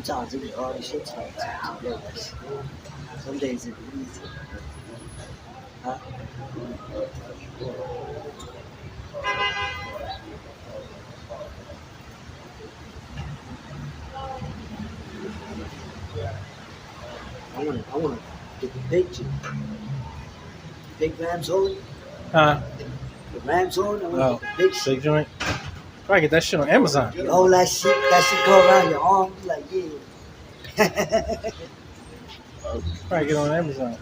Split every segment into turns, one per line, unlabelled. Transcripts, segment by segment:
Sometimes it be hard as shit to do this. Some days it be easy. Huh? I wanna get the big Rams horn.
Huh?
The Rams horn. I wanna
Oh,
get the big shit.
big joint. Probably get that shit on Amazon.
All that shit go around your arm. You like, yeah.
Probably get on Amazon.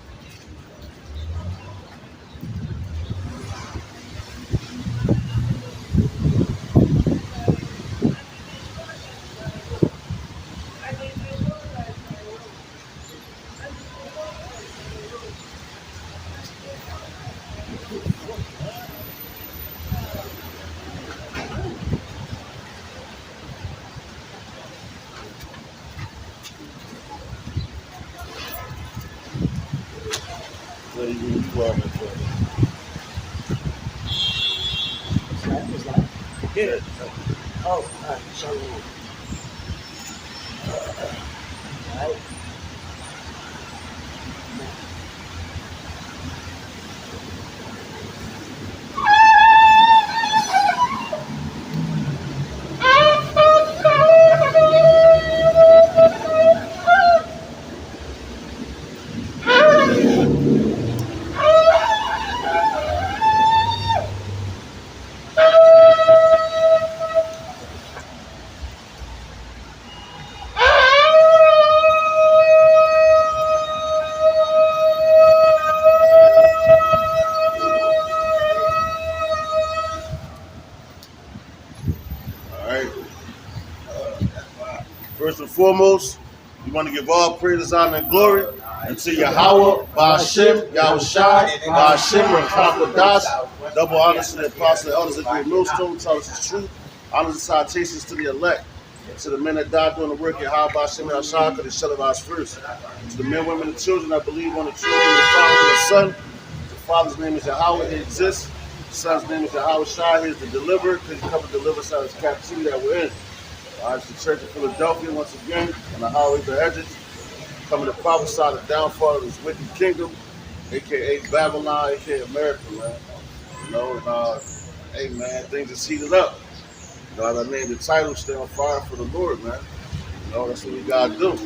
What's that?
Yeah.
Oh, all right. Show me. All right.
First and foremost, we want to give all praise, honor, and glory unto Yahweh, Ba'ashem, Yahushai, Ba'ashem, Rakakodas. Double honors to the apostle and elders of the millstone, tell us the truth. Honors and salutations to the elect, to the men that died doing the work at Yahweh, Ba'ashem, Yahushai, because they shall of us first. To the men, women, and children that believe on the children, the Father, and the Son. The Father's name is Yahweh, he exists. The Son's name is Yahweh Shai, he is the deliverer, because he come to deliver us out of this captivity that we're in. It's the Church of Philadelphia once again on the highway to Hedges, coming to prophesy the downfall of this wicked kingdom, aka Babylon, aka America, man. You know, hey man, things is heated up. You know, as I named the title, Stay on Fire for the Lord, man. You know, that's what we gotta do.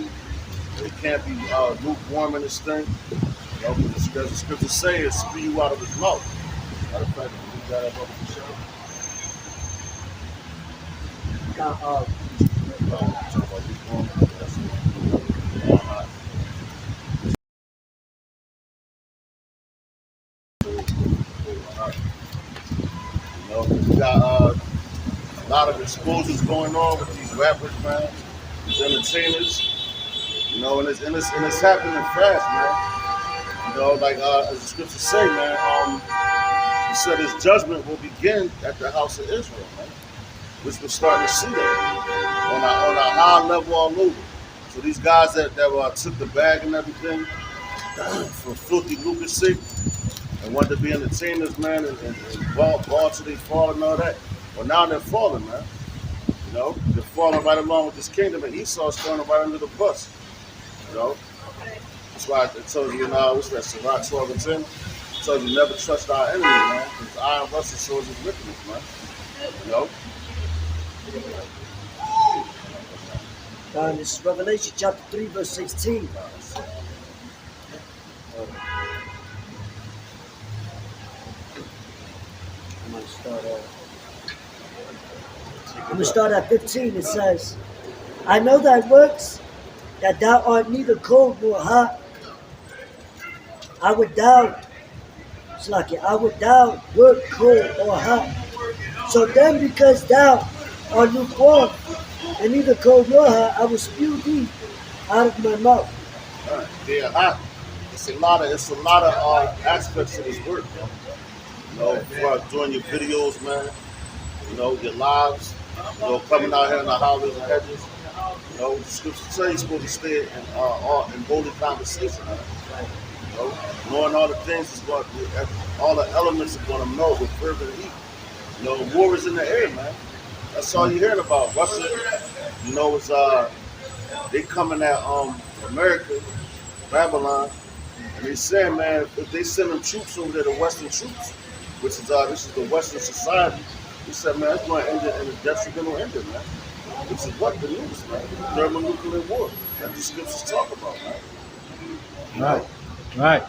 We can't be lukewarm in this thing. You know, because the scriptures say it spew you out of his mouth. Matter of fact, we got that up on the show. We got a lot of exposures going on with these rappers, man, these entertainers, you know, and it's happening fast, man. You know, like as the scriptures say, man, he said his judgment will begin at the house of Israel, man. Which we're starting to see that on a high level all over. So these guys that took the bag and everything for filthy lucre's sake and wanted to be entertainers, man, and ball till they fall and all that. Well, now they're falling, man. You know, they're falling right along with this kingdom, and Esau's throwing them right under the bus. You know, that's why I told you now, what's that, Sirach 12 and 10? I told you never trust our enemy, man, because iron rusted shows his wickedness, man. You know?
This is Revelation chapter 3, verse 16. I'm going to start at 15. It says, I know thy works, that thou art neither cold nor hot. I would thou work cold or hot. So then, because thou art lukewarm, and neither cold nor hot, I will spew thee out of my mouth.
They're hot. It's a lot of aspects of this work, man. You know, for doing your videos, man. You know, your lives. You know, coming out here in the highways and hedges. You know, the scriptures tell you supposed to stay in holy conversation, man. You know, knowing all the things is going, all the elements are going to melt with fervent heat. You know, war is in the air, man. That's all you're hearing about. Russia, you know, is they coming at America, Babylon, and they saying, man, if they send them troops over there, the Western troops, which is this is the Western society, he said, man, it's going to end it in a detrimental ending, man. This is what the news, man. Thermonuclear war. That's the scriptures talk about, man.
Right. Right.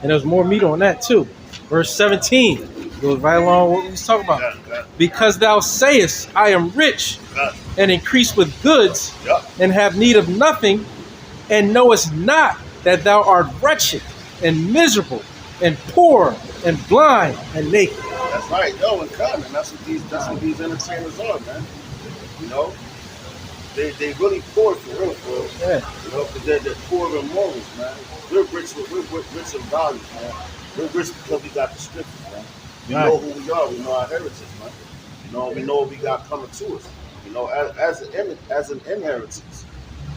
And there's more meat on that too. Verse 17 goes right along with what we was talking about.
Yeah.
Because thou sayest, I am rich and increase with goods and have need of nothing, and knowest not that thou art wretched and miserable and poor and blind and naked.
That's right, yo, and common. That's what these entertainers are, man. You know, they really poor for real.
Yeah.
You know, because they're poor in morals, man. We're rich in values, man. We're rich because we got the scriptures, man. We know who we are. We know our heritage, man. You know, we know what we got coming to us. You know, as an inheritance.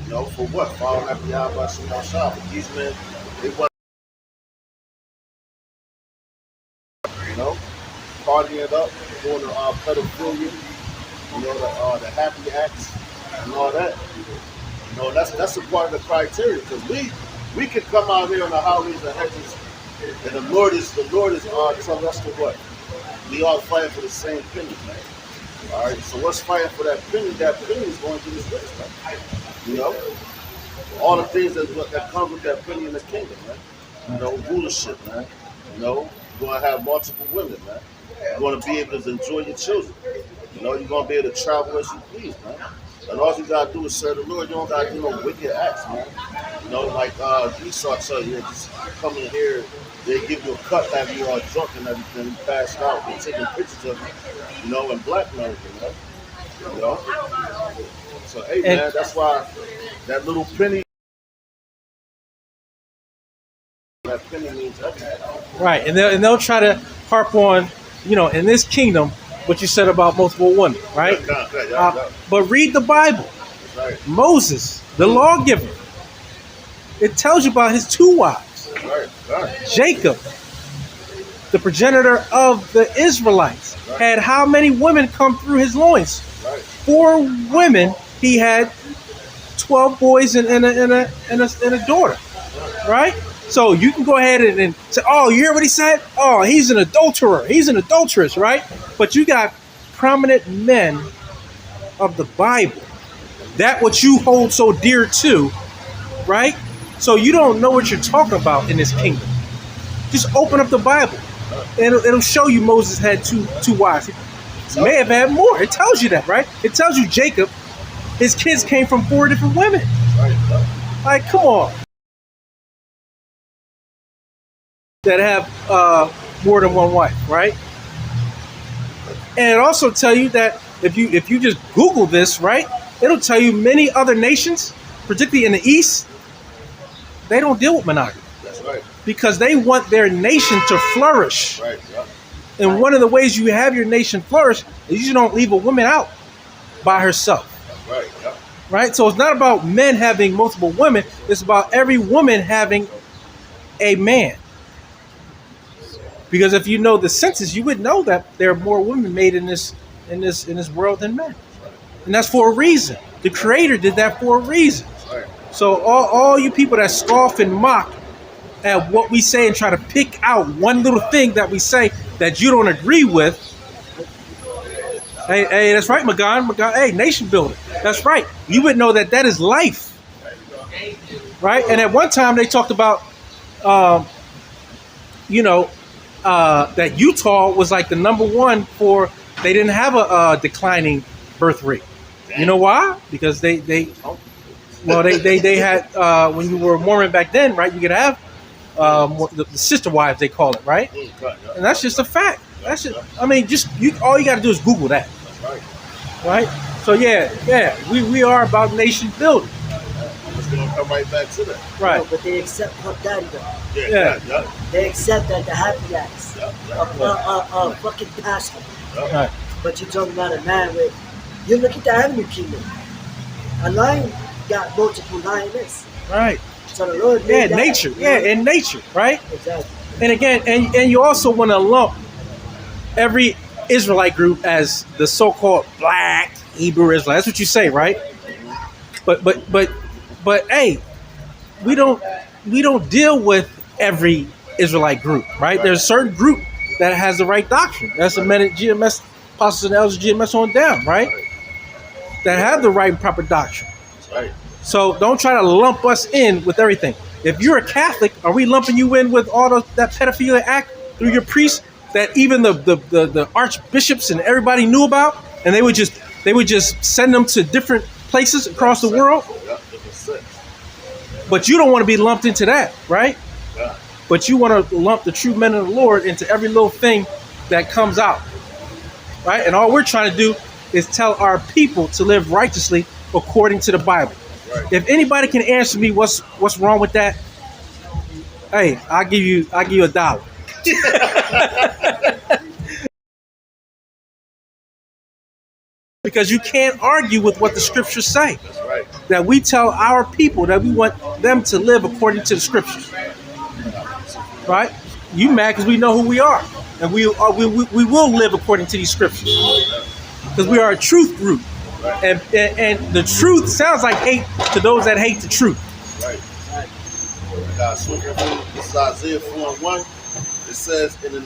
You know, for what? Following after Yahweh Shem Shah. But these men, they want, you know, partying it up, doing the pedophilia, you know, the happy acts and all that. You know, that's a part of the criteria, because we can come out here on the highways and hedges, and the Lord is telling us to what? We all fighting for the same penny, man. All right, so what's fighting for that penny? That penny is going to this rich, man. You know, all the things that come with that penny in the kingdom, man. You know, rulership, man. You know, you're going to have multiple women, man. You're going to be able to enjoy your children. You know, you're going to be able to travel as you please, man. And all you got to do is serve the Lord. You don't got to do no wicked acts, man. You know, like Esau tell you, just come in here, they give you a cut after you're all drunk and everything, passed out, and taking pictures of you, you know, and blackmailing you, man. You know? So, hey, man, that's why that little penny, means everything.
Right, and they'll try to harp on, you know, in this kingdom, what you said about multiple women, right? But read the Bible.
Right.
Moses, the lawgiver, it tells you about his two wives.
Right.
Jacob, the progenitor of the Israelites, had how many women come through his loins? 4 women. He had 12 boys and a daughter, right? So you can go ahead and say, oh, you hear what he said? Oh, he's an adulterer. He's an adulteress, right? But you got prominent men of the Bible, that what you hold so dear to, right? So you don't know what you're talking about in this kingdom. Just open up the Bible, and it'll show you Moses had two wives. He may have had more. It tells you that, right? It tells you Jacob, his kids came from 4 different women. Like, come on. That have more than one wife, right? And it also tell you that if you just Google this, right, it'll tell you many other nations, particularly in the East, they don't deal with monogamy.
That's right.
Because they want their nation to flourish.
Right. Yeah.
And one of the ways you have your nation flourish is you don't leave a woman out by herself.
Right. Yeah.
Right? So it's not about men having multiple women. It's about every woman having a man. Because if you know the census, you would know that there are more women made in this world than men. And that's for a reason. The Creator did that for a reason.
Right.
So all you people that scoff and mock at what we say and try to pick out one little thing that we say that you don't agree with. Hey, that's right, Magan. Hey, nation builder. That's right. You would know that is life. Right? And at one time they talked about, that Utah was like the number one for, they didn't have a declining birth rate. You know why? Because they had, when you were Mormon back then, right, you could have the sister wives, they call it, right? And that's just a fact. That's just, I mean, all you got to do is Google that. Right? So yeah, we are about nation building.
It's going to come right back to that.
Right.
No, but they accept Hogdani though.
Yeah.
They accept that the happy acts. A fucking pastor.
Right.
But you're talking about a man with, you look at the animal kingdom. A lion got multiple lioness.
Right.
So the Lord made that,
nature. In nature, right?
Exactly.
And again, and you also want to lump every Israelite group as the so-called black Hebrew Israelite. That's what you say, right? But hey, we don't deal with every Israelite group, right? There's a certain group that has the right doctrine. That's the men at GMS, apostles and elders, GMS on down, right? That have the right and proper doctrine.
Right.
So don't try to lump us in with everything. If you're a Catholic, are we lumping you in with all that pedophilia act through your priests that even the archbishops and everybody knew about, and they would just send them to different places across the world?
Yeah, different sex.
But you don't want to be lumped into that, right?
Yeah.
But you want to lump the true men of the Lord into every little thing that comes out, right? And all we're trying to do is tell our people to live righteously according to the Bible.
Right.
If anybody can answer me what's wrong with that, hey, I'll give you $1. Because you can't argue with what the scriptures say.
That's right.
That we tell our people that we want them to live according to the scriptures. Right? You mad because we know who we are. And we will live according to these scriptures. Because we are a truth group. And the truth sounds like hate to those that hate the truth.
Right. This is Isaiah 4:1. It says, and in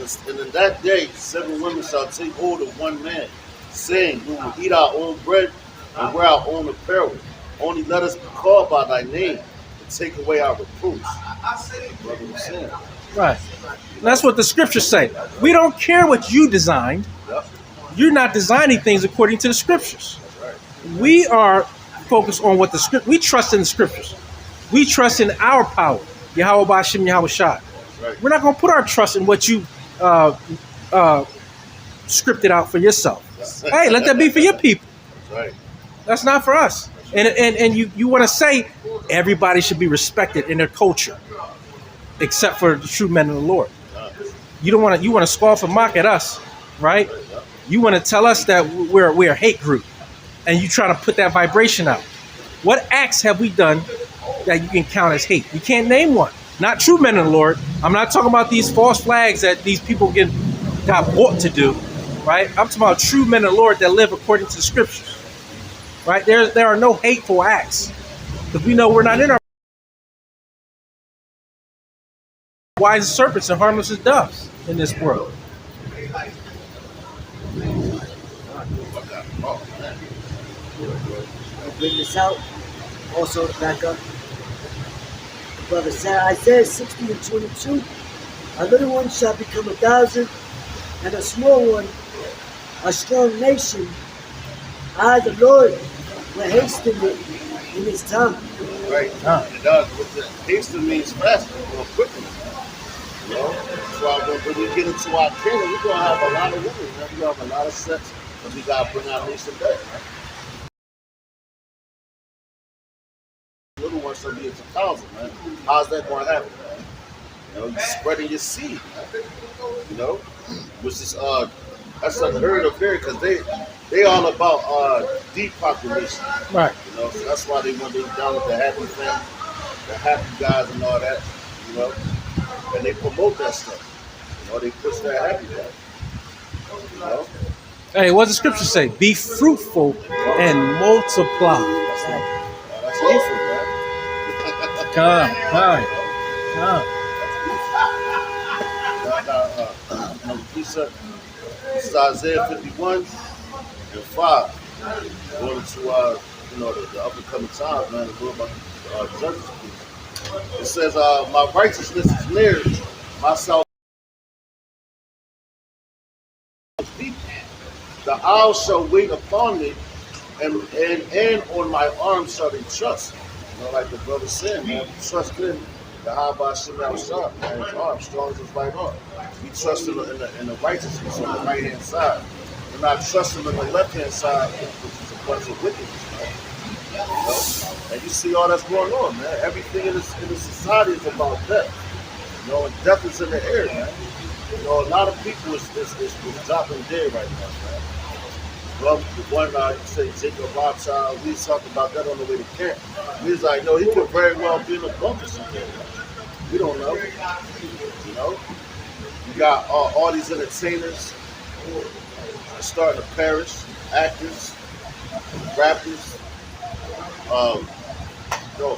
that day, 7 women shall take hold of one man, saying, we will eat our own bread and wear our own apparel. Only let us be called by thy name and take away our reproofs. Brother was saying.
Right. And that's what the scriptures say. We don't care what you designed.
Yep.
You're not designing things according to the scriptures.
Right.
We are focused on what the script. We trust in the scriptures. We trust in our power. Yahweh Ba'ashem, Yahweh Shai.
Right.
We're not going to put our trust in what you scripted out for yourself. Hey, let that be for your people.
Right.
That's not for us. And you want to say everybody should be respected in their culture, except for the true men of the Lord. You want to scoff and mock at us, right? You want to tell us that we're a hate group, and you try to put that vibration out. What acts have we done that you can count as hate? You can't name one. Not true men of the Lord. I'm not talking about these false flags that these people got bought to do, right? I'm talking about true men of the Lord that live according to the scriptures, right? There are no hateful acts, because we know we're not in our wise as serpents and harmless as doves in this world.
I'll bring this out. Also to back up. The brother said, Isaiah 60 and 22, a little one shall become 1,000, and a small one a strong nation. I, the Lord, will hasten it in his time.
Right. It does. What the hasten means faster or quicker. You know? That's why when we get into our kingdom, we're going to have a lot of women. We're going to have a lot of sex, but we got to bring our nation back. Right? Little ones shall be into 1,000, man. How's that going to happen, man? You know, you're spreading your seed, man. You know, which is that's unheard of here because they all about depopulation.
Right.
You know, so that's why they want to be down with the happy family, the happy guys and all that. You know, and they promote that stuff. You know, they push that happy guy. You know.
Hey, what does the scripture say? Be fruitful and multiply.
That's awesome, man.
Come.
This is Isaiah 51 and 5. Going into the up and coming times, man. The Lord about judges. It says, "My righteousness is near, my salvation. The owl shall wait upon me, and on my arm shall they trust." You know, like the brother said, man, we trust in the Yahweh Shemel Shah, man, his arm, strong as his right arm. We trust in the righteousness on the right hand side. We're not trusting on the left hand side, which is a bunch of wickedness, man. You know? And you see all that's going on, man. Everything in this society is about death. You know, and death is in the air, man. You know, a lot of people is dropping dead right now, man. Well, the one you say Jacob Rothschild, we talked about that on the way to camp. We was like, no, he could very well be in a bunker somewhere. We don't know. You know? You got all these entertainers starting to perish, actors, rappers,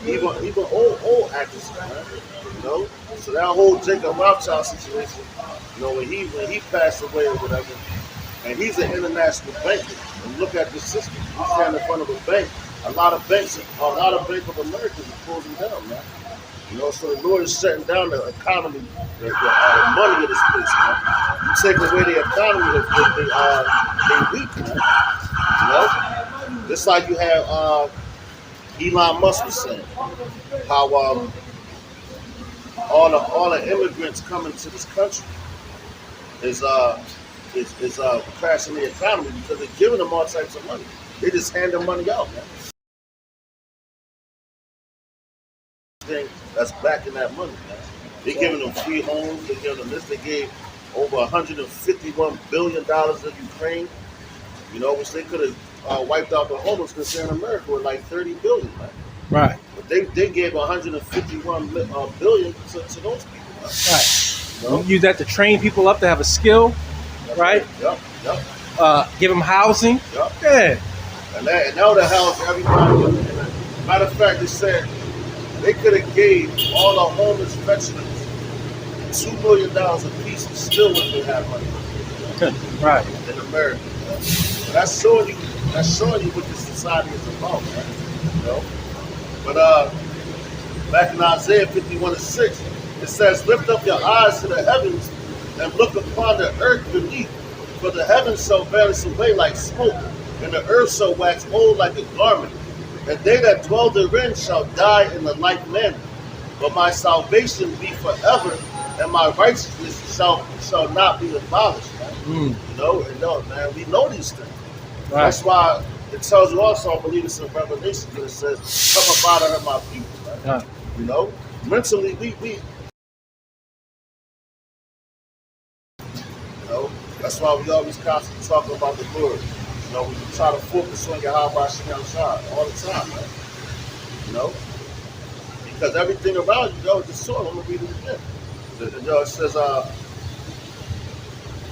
Even old actresses, man. You know, so that whole Jacob Rothschild situation, when he passed away or whatever, and he's an international banker. And look at the system. He's standing in front of a bank. A lot of Bank of America is closing down, man. So the Lord is shutting down the economy, the money of this place, man. You take away the economy, they weak, man. Just like you have Elon Musk was saying, how all the immigrants coming to this country is crashing the economy because they're giving them all types of money. They just hand them money out, man. Thing that's backing that money, man. They're giving them free homes. They're giving them this. They gave over $151 billion to Ukraine. Which they could have wiped out the homeless because here in America with like 30 billion, man.
Right.
But they gave 151 billion to those people, man.
Right. You use that to train people up to have a skill, right?
Yep.
Give them housing.
Yep.
Yeah.
And now the house everybody. Matter of fact, they said they could have gave all the homeless veterans $2 million a piece and still wouldn't have money.
Right.
In America. That's showing you what this society is about, man. But back in Isaiah 51:6, it says, "Lift up your eyes to the heavens and look upon the earth beneath, for the heavens shall vanish away like smoke, and the earth shall wax old like a garment. And they that dwell therein shall die in the like manner. But my salvation be forever, and my righteousness shall not be abolished." Man. Man, we know these things. Right. That's why it tells you also, I believe it's in Revelation, that it says, "Come up out of my people." Right? Yeah. Mentally, we that's why we always constantly talk about the Lord. We try to focus on Yahweh Shem Shai all the time, man. Because everything around you, is the soil. I'm gonna read it again. It says,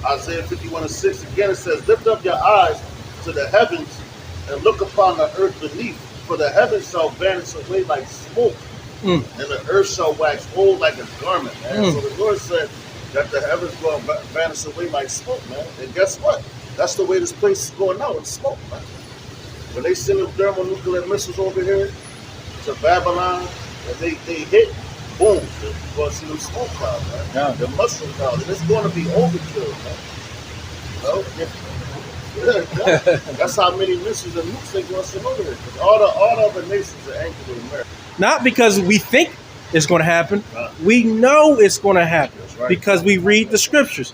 Isaiah 51:6 again. It says, "Lift up your eyes to the heavens and look upon the earth beneath, for the heavens shall vanish away like smoke, and the earth shall wax old like a garment." Man. So the Lord said that the heavens will vanish away like smoke, man. And guess what? That's the way this place is going now. It's smoke, man. When they send them thermonuclear missiles over here to Babylon, and they hit, boom, you're going to see them smoke clouds, man. Yeah. The mushroom clouds. And it's going to be overkill, man. That's how many missiles and nukes they're going to send over here. Because all the other nations are anchored in America.
Not because we think it's going to happen. We know it's going to happen because we read the scriptures.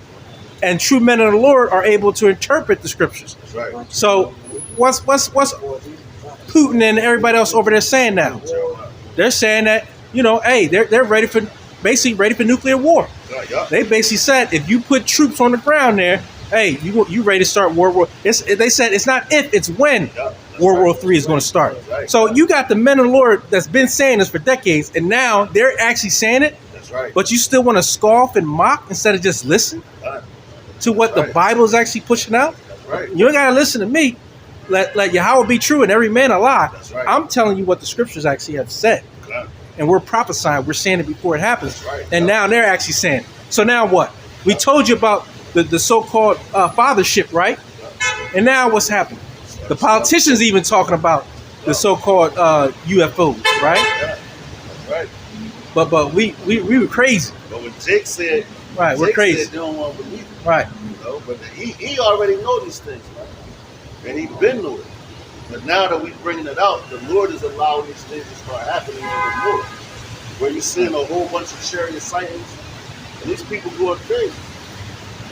And true men of the Lord are able to interpret the scriptures.
That's right.
So what's Putin and everybody else over there saying now? They're saying that, they're ready for nuclear war. They basically said if you put troops on the ground there, hey, you ready to start World War? They said it's not if, it's when World War III is going to start. So you got the men of the Lord that's been saying this for decades, and now they're actually saying it.
That's right.
But you still want to scoff and mock instead of just listen to what the Bible is actually pushing out.
Right.
You ain't got to listen to me. Let Yahweh be true and every man a lie.
Right.
I'm telling you what the scriptures actually have said. And we're prophesying. We're saying it before it happens. And now they're actually saying it. So now what? We told you about the so-called fathership, right? And now what's happening? The politicians even talking about the so-called UFOs, right?
Right.
But we were crazy.
But when Jake said,
we're crazy.
Said they don't want to believe it.
Right.
But he already know these things, right? And he been knew it. But now that we bringing it out, the Lord is allowing these things to start happening even more. Where you're seeing a whole bunch of chariot sightings, and these people going crazy.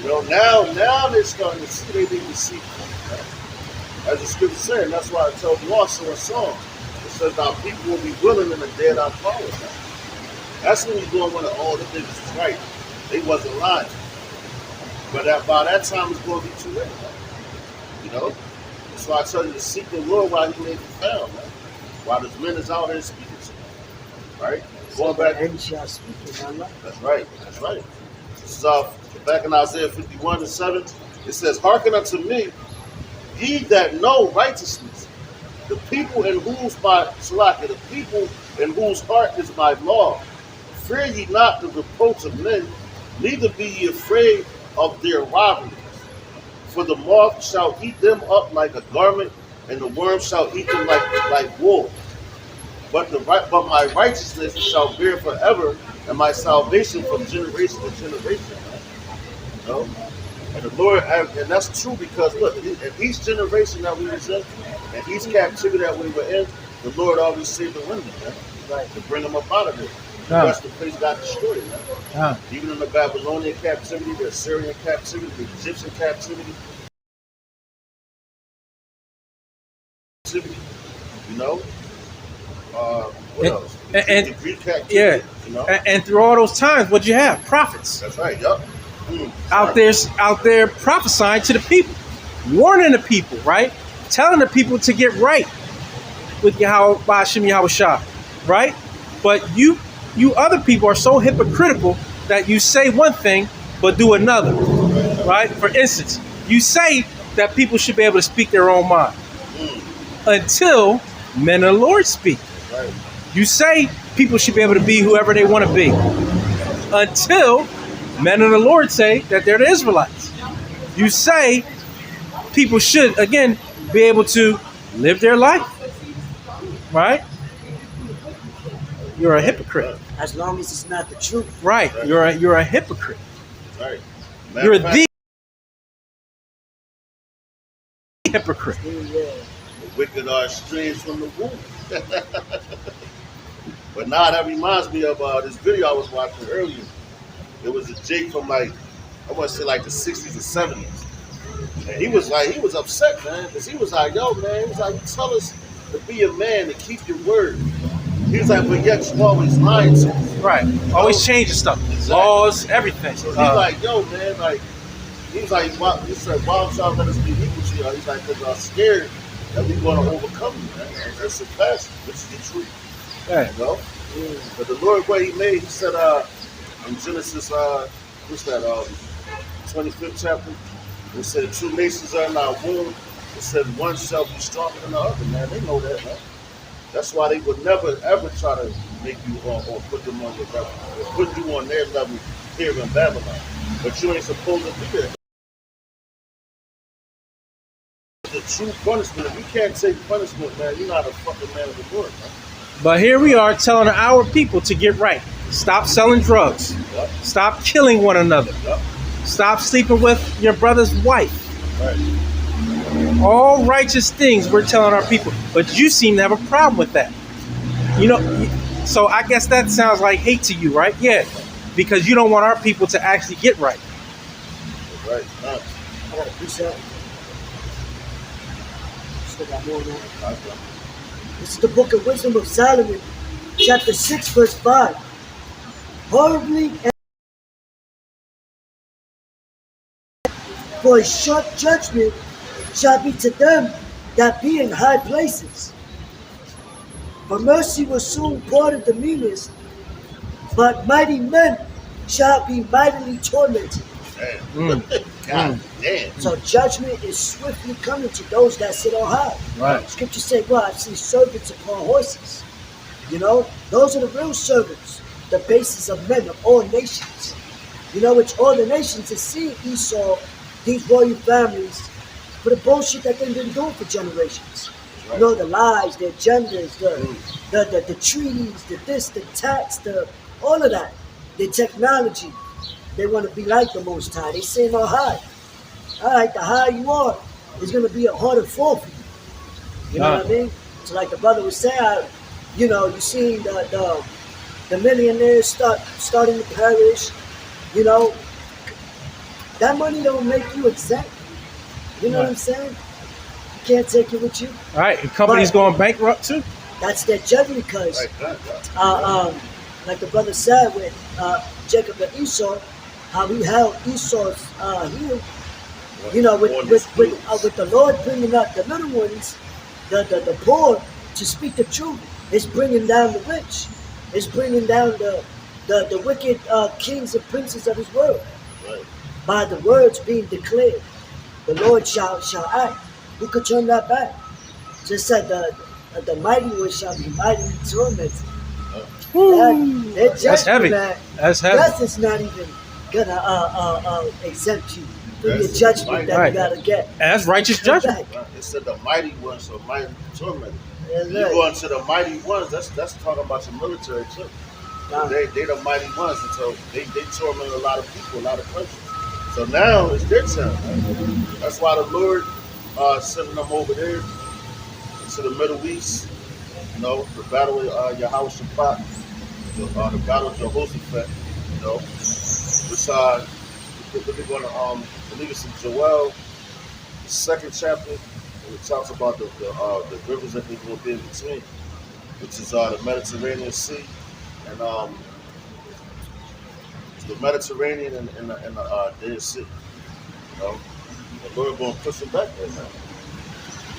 Now they're starting to see they need to see. As the scripture said, and that's why I told you also a song. It says our people will be willing in the day of our power. That's when you're doing when all the things is right. They wasn't lying. But by that time it's going to be too late. That's why I tell you to seek the Lord while he may be found, man. While this men is out here speaking to you. Right? Going back. That's right. That's right. This is back in Isaiah 51:7. It says, "Hearken unto me, ye that know righteousness, The people in whose my Salaki, the people in whose heart is my law. Fear ye not the reproach of men, neither be ye afraid of their rivalries. For the moth shall eat them up like a garment, and the worm shall eat them like wool. But my righteousness shall bear forever, and my salvation from generation to generation. You know? And the Lord, and that's true because look, in each generation that we was in, and each captivity that we were in, the Lord always saved the remnant, man. Right. To bring them up out of it. The rest of the place got destroyed, man. Even in the Babylonian captivity, the Assyrian captivity, the Egyptian captivity, you know. What else? The Greek captivity,
yeah.
You know?
And through all those times, what'd you have? Prophets.
That's right, yup.
Out there prophesying to the people, warning the people, right? Telling the people to get right with Yahweh Ba'ashem Yahweh Shah, right? But you other people are so hypocritical that you say one thing but do another, right? For instance, you say that people should be able to speak their own mind until men of the Lord speak.
Right.
You say people should be able to be whoever they want to be until men of the Lord say that they're the Israelites. You say people should, again, be able to live their life, right? You're a hypocrite.
As long as it's not the truth.
Right. You're a hypocrite.
Right.
You're the hypocrite.
The wicked are estranged from the womb. But now that reminds me of this video I was watching earlier. It was a Jake from I want to say the 60s and 70s. And he was upset, man, because he was like, yo, man, he was like, you tell us to be a man and keep your word. He was like, but yet you always lying to us.
Right. Always changing stuff. Exactly. Laws, everything.
So he's like, yo, man, he was like, he said, why don't y'all let us be equal to y'all? He's like, because I'm scared that we're going to overcome you, man. And that's surpass you, which is the truth.
Yeah.
You know? But the Lord, what he made, he said, in Genesis, what's that, 25th chapter, it said 2 nations are in our womb. It said one shall be stronger than the other, man. They know that, man. That's why they would never, ever try to make you or put them on your level, or put you on their level here in Babylon. But you ain't supposed to do that. The true punishment, if you can't take punishment, man, you're not a fucking man of the Lord, man.
But here we are telling our people to get right. Stop selling drugs.
Yep.
Stop killing one another.
Yep.
Stop sleeping with your brother's wife.
Right.
All righteous things we're telling our people. But you seem to have a problem with that. You know, so I guess that sounds like hate to you, right? Yeah. Because you don't want our people to actually get right.
Right.
I got a precept. Still got more on. This is the Book of Wisdom of Solomon, chapter 6, verse 5. Horribly for a short judgment shall be to them that be in high places. For mercy will soon pardon the meanest, but mighty men shall be mightily tormented.
God damn.
So judgment is swiftly coming to those that sit on high.
Right.
Scripture say, well, I've seen servants upon horses. You know, those are the real servants, the basis of men of all nations. You know, which all the nations have seen Esau, these royal families, for the bullshit that they've been doing for generations. Right. You know, the lies, the agendas, the treaties, the this, the tax, all of that, the technology. They want to be like the Most High. They say no high. All right, the higher you are, it's going to be a harder fall for you. You know what I mean? So like the brother was saying, you know, you seen the millionaires starting to perish. You know, that money don't make you exempt. You know what I'm saying? You can't take it with you.
All right, and companies going bankrupt too?
That's their judgment because, like the brother said with Jacob and Esau, how he held Esau's heel. You know, with the Lord bringing up the little ones, the poor, to speak the truth. It's bringing down the rich. It's bringing down the wicked kings and princes of his world.
Right.
By the words being declared, the Lord shall act. Who could turn that back? just said the mighty one shall be mightily tormented.
Woo.
That
That's heavy.
judgment,
That's heavy.
That is not even gonna exempt you from your
That's
judgment that
right.
you gotta get.
And that's righteous
Come
judgment.
back.
It said the mighty ones are mighty tormented.
That's
You
right.
go into the mighty ones, that's talking about your military too.
Nah.
They the mighty ones, and so they torment a lot of people, a lot of countries. So now it's their turn. That's why the Lord sending them over there to the Middle East. You know, the battle of Yahushua, the battle of Jehoshaphat. You know, which we're going to I believe it's in Joel, the second chapter. And it talks about the rivers that they will be in between, which is the Mediterranean Sea and the Mediterranean and the Dead Sea. You know, the Lord going to push them back there, man,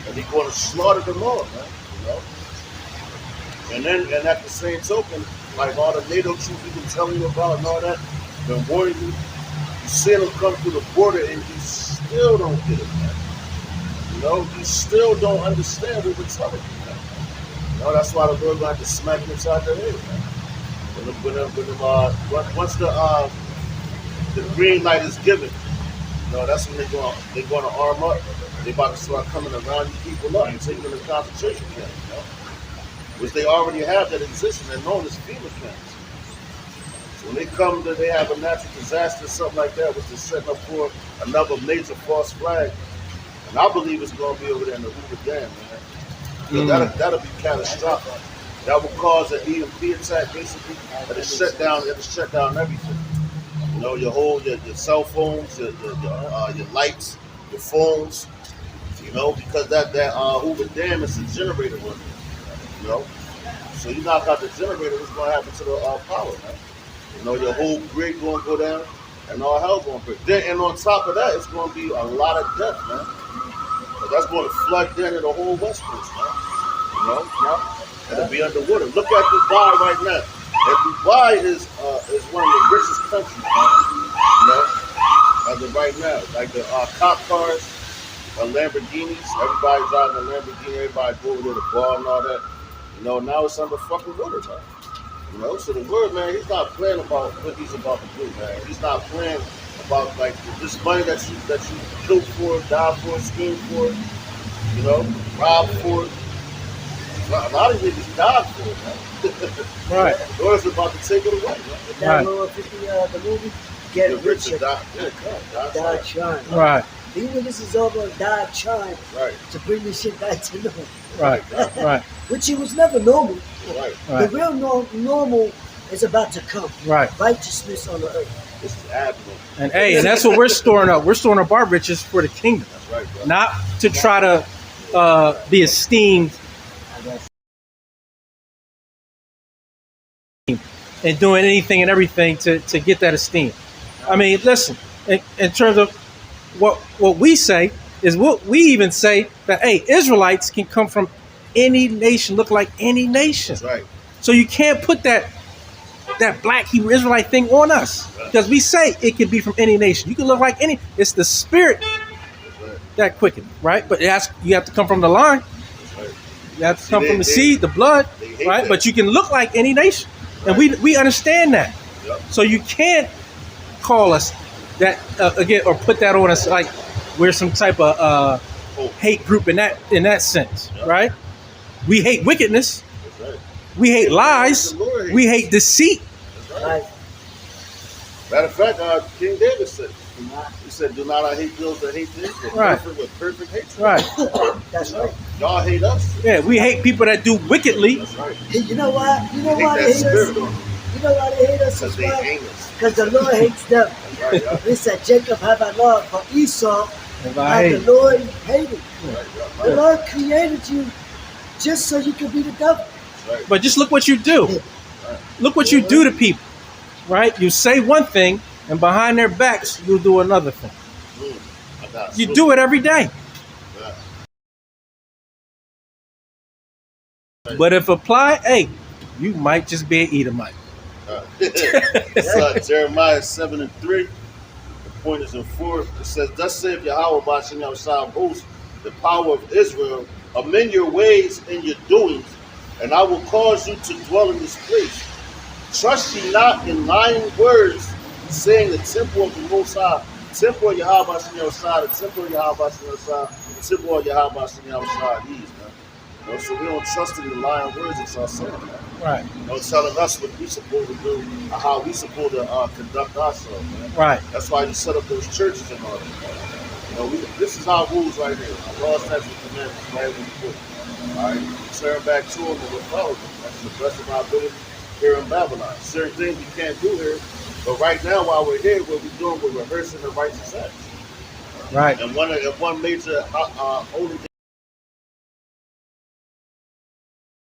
and He's going to slaughter them all, man. You know, and at the same token, like all the NATO troops we've been telling you about and all that, been warning you. You see them come through the border and you still don't get it, man. You know, you still don't understand what we're telling you, man. You know, that's why the Lord got to smack them inside their head, man. Once the green light is given, you know, that's when they're going to arm up. They're about to start coming around you people up and taking them to concentration camps, you know, which they already have that existing and known as FEMA camps. So when they come to, they have a natural disaster, something like that, which is setting up for another major false flag. And I believe it's going to be over there in the Hoover Dam, man. That'll be catastrophic. That will cause an EMP attack, basically. It'll shut down everything. You know, your cell phones, your lights, your phones. You know, because that Hoover Dam is a generator one. You know, so you knock out the generator, what's going to happen to the power, man? You know, your whole grid going to go down, and all hell going to break. Then, and on top of that, it's going to be a lot of death, man. But that's going to flood down in the whole West Coast, man. You know, it'll be underwater. Look at Dubai right now. And Dubai is one of the richest countries, man. You know, as of right now, like the cop cars, Lamborghinis. Everybody driving a Lamborghini. Everybody go over there to bar and all that. You know, now it's under fucking water, man. You know, so the Lord, man, He's not playing about what He's about to do, man. He's not playing about like this money that you killed for, died for, schemed for, you know, robbed for. A lot of niggas died for it, man.
Right.
The Lord's about to take it away, man.
With that little 50, the movie, Get Rich or Die Trying.
Right.
These niggas is all gonna die trying to bring this shit back to normal.
Right.
Which it was never normal.
Right.
The real normal is about to come.
Right.
Righteousness on the earth.
This is abnormal.
And that's what we're storing up. We're storing up our riches for the kingdom,
That's right, bro.
not to try to be esteemed and doing anything and everything to get that esteem. I mean, listen, in terms of what we say is what we even say that, hey, Israelites can come from any nation, look like any nation.
That's right.
So you can't put that black Hebrew Israelite thing on us because we say it can be from any nation. You can look like any. It's the spirit that quickens, right? But you have to come from the line.
That's right.
You have to come from the seed, the blood, right?
that.
But you can look like any nation, and we understand that.
Yep.
So you can't call us that again or put that on us like we're some type of hate group in that sense, right? We hate wickedness.
That's right.
We hate lies. We hate deceit.
That's right. Matter of fact, King David said, he said, "Do not I hate those that hate thee, but
Right.
perfect with perfect hatred."
Right.
That's right.
Y'all hate us.
Yeah, we hate people that do wickedly.
That's right.
Hey, you know why? You know
Hate
why
that
they hate us?
spirit on them.
You know why they hate us?
Because they hate us.
Because the Lord hates them.
That's right, yeah.
He said, Jacob have I loved, but Esau
If I
have the
hate.
Lord hated.
Right,
The
yeah.
Lord created you just so you could be the devil.
That's right.
But just look what you do. Look what you do to people, right? You say one thing, and behind their backs, you'll do another thing.
I got
You do it every day.
Yeah.
But if applied, hey, you might just be an Edomite.
It's Jeremiah 7:3. The point is in 4. It says, "Thus saith Yahweh Ba'ashem Yahushua of hosts, the power of Israel, amend your ways and your doings, and I will cause you to dwell in this place. Trust ye not in lying words, saying the temple of the Most High, temple of Yahweh Shem Shai, the temple of Yahweh Shem Shai, the temple of Yahweh Shem Shai. These, man. You know, so we don't trust in the lying words that y'all saying, man.
Right.
You know, telling us what we supposed to do, or how we supposed to conduct ourselves, man.
Right.
That's why you set up those churches and all that, man. You know, this is our rules right here. Our laws, statutes, and commandments, right when we put. All right, we turn back to them and we follow them. That's the best of our ability here in Babylon. Certain things we can't do here, but right now while we're here, what we're doing, we're rehearsing the righteous acts.
Right.
And one major holy day,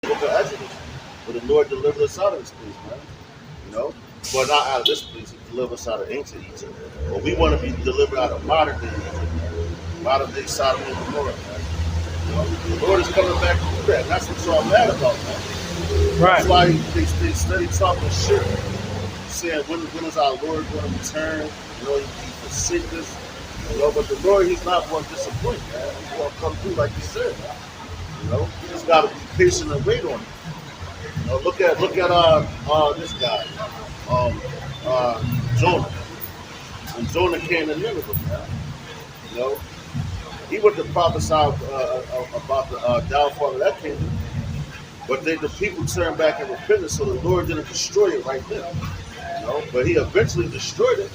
book of Exodus, where the Lord delivered us out of this place, man. You know, well, not out of this place. He delivered us out of ancient Egypt, but we want to be delivered out of modern day Egypt, man. Modern day Sodom and Gomorrah, man. You know, the Lord is coming back to do that. That's what y'all mad about, man.
Right.
That's why they steady talking shit, saying when is our Lord going to return? You know, he forsake us. You know, but the Lord, he's not going to disappoint, man. He's going to come through like he said, man. You know, you just got to be patient and wait on him. You know, look at this guy, Jonah. When Jonah came to Nineveh, man, you know, he would have prophesied about the downfall of that kingdom. But the people turned back and repented, so the Lord didn't destroy it right then. You know, but he eventually destroyed it.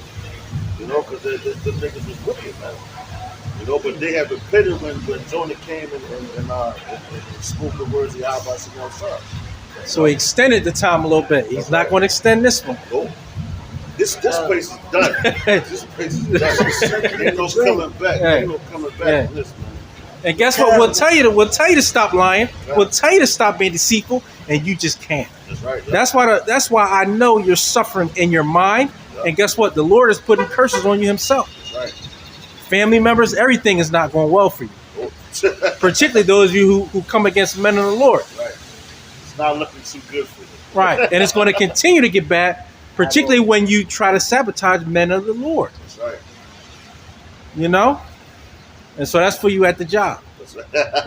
You know, because the niggas was wicked, man. You know, but they had repented when Jonah came and spoke the words of Yahweh Shem Shai.
So he extended the time a little bit. He's not going to extend this one.
Nope. This place is done. This place is done. Ain't no coming back. Ain't no coming back from this, man.
And guess what? We'll tell you to stop lying. We'll tell you to stop being deceitful, and you just can't.
That's right.
That's why I know you're suffering in your mind. And guess what? The Lord is putting curses on you himself.
That's right.
Family members, everything is not going well for you. Particularly those of you who come against men of the Lord.
Right. It's not looking too good for you.
Right. And it's going to continue to get bad, particularly when you try to sabotage men of the Lord.
That's right.
You know? And so that's for you at the job.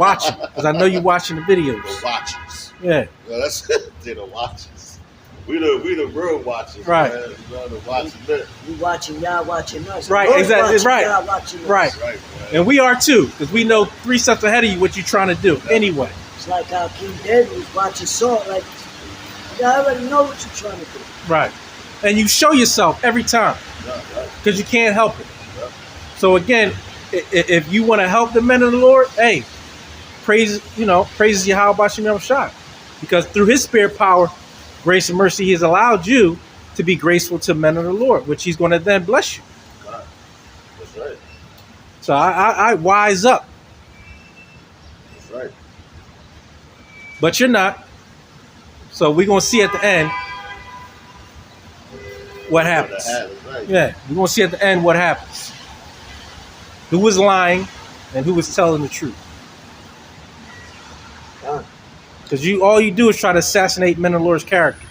Watching. Because I know you're watching the videos.
The watchers.
Yeah.
That's they're the watchers. We the real watchers.
Right.
Man. You know, the watchers.
You watching, y'all watching us.
Right,
Lord
exactly.
watching,
Right.
y'all watching us.
Right.
Right,
And we are too, because we know 3 steps ahead of you what you're trying to do. Anyway.
It's like how King David was watching Saul. Like, I already know what you're trying to do.
Right. And you show yourself every time. Because you can't help it. So again, if you want to help the men of the Lord, hey, praises Yahweh Shem Shai. Because through his spirit power, grace and mercy, he has allowed you to be graceful to men of the Lord, which he's going to then bless you.
That's right.
So I wise up.
That's right.
But you're not. So we're going to see at the end what happens.
Right.
Yeah, we're going to see at the end what happens. Who was lying and who was telling the truth. Because all you do is try to assassinate men of the Lord's character.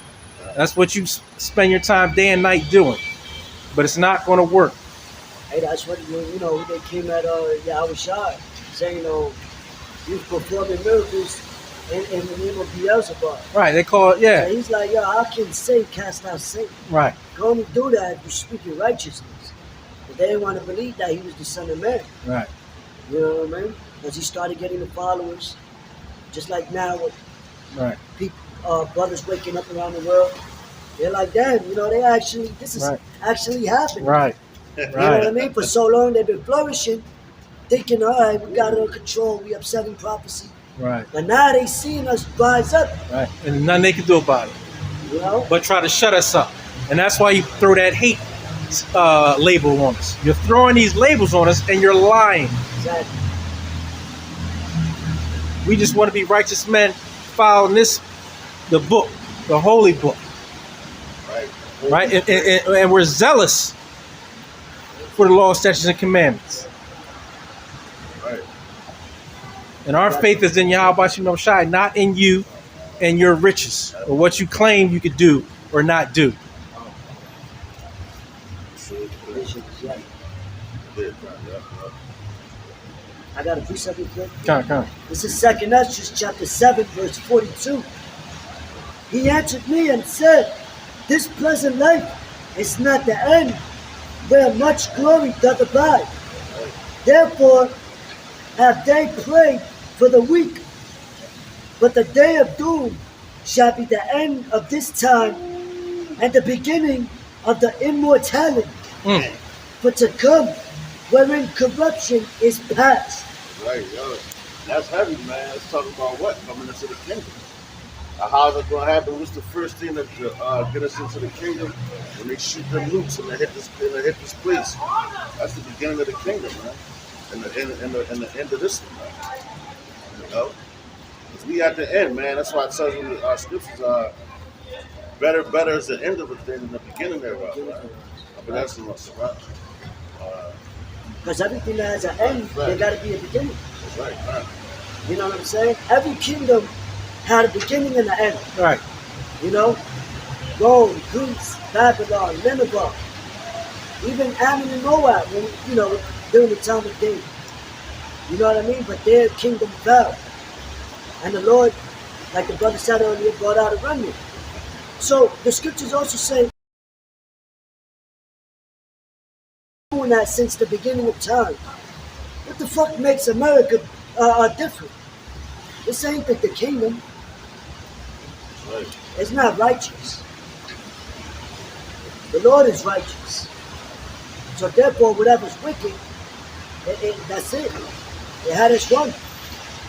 That's what you spend your time day and night doing. But it's not going to work.
Hey, that's what, you know, they came at Yahweh Shai saying, he was performing miracles in the name of Beelzebub.
Right, they call it, yeah.
And he's like, yo, how can Satan cast out Satan?
Right.
You can only do that if you're speaking righteousness. But they didn't want to believe that he was the Son of Man.
Right.
You know what I mean? As he started getting the followers, just like now with
Right.
people, brothers waking up around the world, they're like, damn, you know, this is actually happening.
Right.
You know what I mean? For so long they've been flourishing, thinking, all right, we got it under control, we upsetting prophecy.
Right.
But now they seeing us rise up.
Right. And nothing they can do about it.
You know?
But try to shut us up. And that's why you throw that hate label on us. You're throwing these labels on us and you're lying.
Exactly.
We just want to be righteous men following the book, the holy book. Right? And we're zealous for the law, statutes, and commandments.
Right.
And our faith is in Yahweh Shem Shai, not in you and your riches or what you claim you could do or not do.
I got to precept real quick.
Come.
This is 2nd Esdras chapter 7, verse 42. He answered me and said, this present life is not the end, where much glory doth abide. Therefore have they prayed for the weak, but the day of doom shall be the end of this time and the beginning of the immortality. For to come, wherein corruption is past.
Right, yo. That's heavy, man. Let's talk about what? Coming into the kingdom. How's it going to happen? What's the first thing that get us into the kingdom? When they shoot them nukes and they hit this place. That's the beginning of the kingdom, man. And the end of this one, man. You know? Because we at the end, man. That's why it says in our scriptures, better is the end of a thing than the beginning thereof, right? But that's the most, right?
Because everything that has an end, there got to be a beginning.
Right, right.
You know what I'm saying? Every kingdom had a beginning and an end.
Right.
You know? Rome, Greece, Babylon, Nineveh, even Ammon and Moab, during the time of David. You know what I mean? But their kingdom fell. And the Lord, like the brother said earlier, brought out a remnant. So the scriptures also say that since the beginning of time. What the fuck makes America different? This ain't the kingdom.
Right.
It's not righteous. The Lord is righteous. So therefore, whatever's wicked, that's it. It had its run.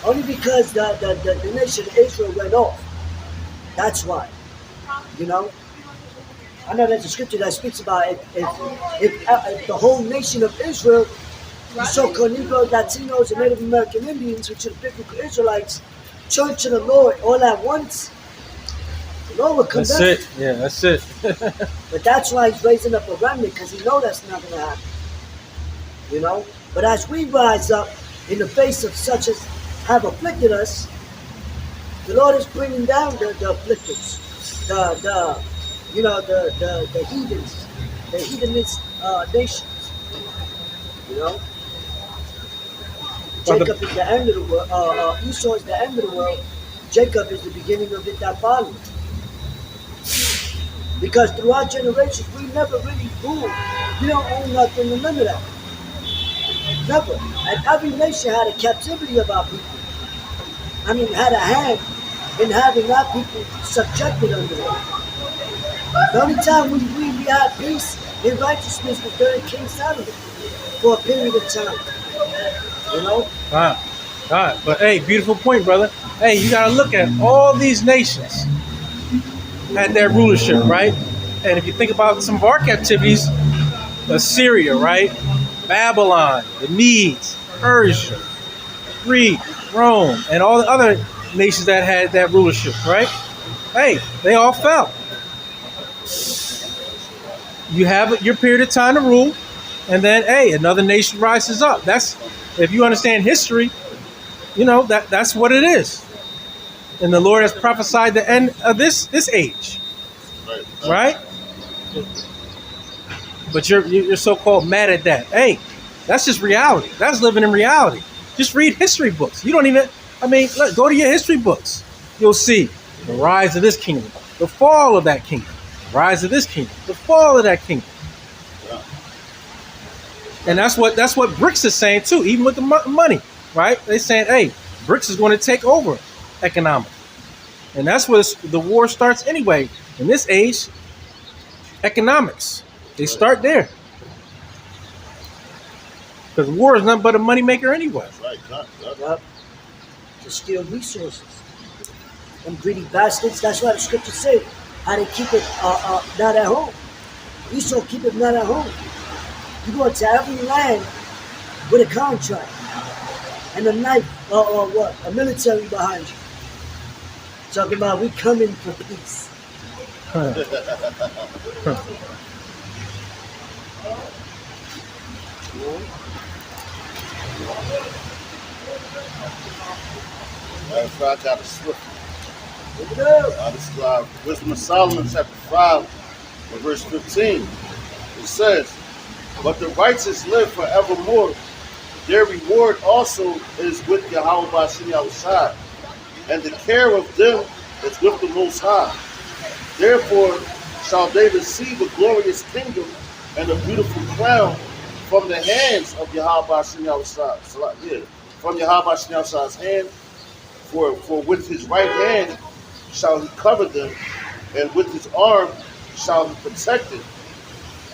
Only because the nation of Israel went off. That's why. You know? I know there's a scripture that speaks about if the whole nation of Israel, the so-called Negroes, Latinos, and Native American Indians, which are the biblical Israelites, turn to the Lord all at once, the Lord will come
That's
back.
it. Yeah, that's it.
But that's why he's raising up a remnant, because he knows that's not going to happen. You know? But as we rise up in the face of such as have afflicted us, the Lord is bringing down the afflictors, the heathens, the heathenist nations. You know? Jacob is the end of the world. Esau is the end of the world. Jacob is the beginning of it that followed. Because throughout generations, we never really ruled. We don't own nothing, none of that. Never. And every nation had a captivity of our people. I mean, had a hand in having our people subjected under them. The only time we had peace and righteousness was during King Solomon for a period of time. You know?
All right. But hey, beautiful point, brother. Hey, you got to look at all these nations had their rulership, right? And if you think about some of our captivities, Assyria, right? Babylon, the Medes, Persia, Greek, Rome, and all the other nations that had that rulership, right? Hey, they all fell. You have your period of time to rule, and then hey, another nation rises up. That's, if you understand history, you know that's what it is. And the Lord has prophesied the end of this age, right? But you're so-called mad at that. Hey, that's just reality. That's living in reality. Just read history books. You don't even, go to your history books. You'll see the rise of this kingdom, the fall of that kingdom, the rise of this kingdom, the fall of that kingdom. And that's what BRICS is saying too, even with the money, right? They're saying, hey, BRICS is going to take over economics. And that's where the war starts anyway. In this age, economics. They start there. Because war is nothing but a moneymaker anyway.
Right.
Yep. To steal resources. Them greedy bastards, that's why the scriptures say how they keep it not at home. Esau keep it not at home. You go to every land with a contract and a knife or what? A military behind you. Talking about we coming for peace.
Matter of fact, I got a swift.
Look it up.
This is Wisdom of Solomon, chapter 5, verse 15. It says, "But the righteous live forevermore. Their reward also is with Yahweh Bashim Yahushua, and the care of them is with the Most High. Therefore shall they receive a glorious kingdom and a beautiful crown from the hands of Yahweh Bashim Yahushua. So, yeah, from Yahweh Bashim Yahushua's hand, for with his right hand shall he cover them, and with his arm shall he protect them.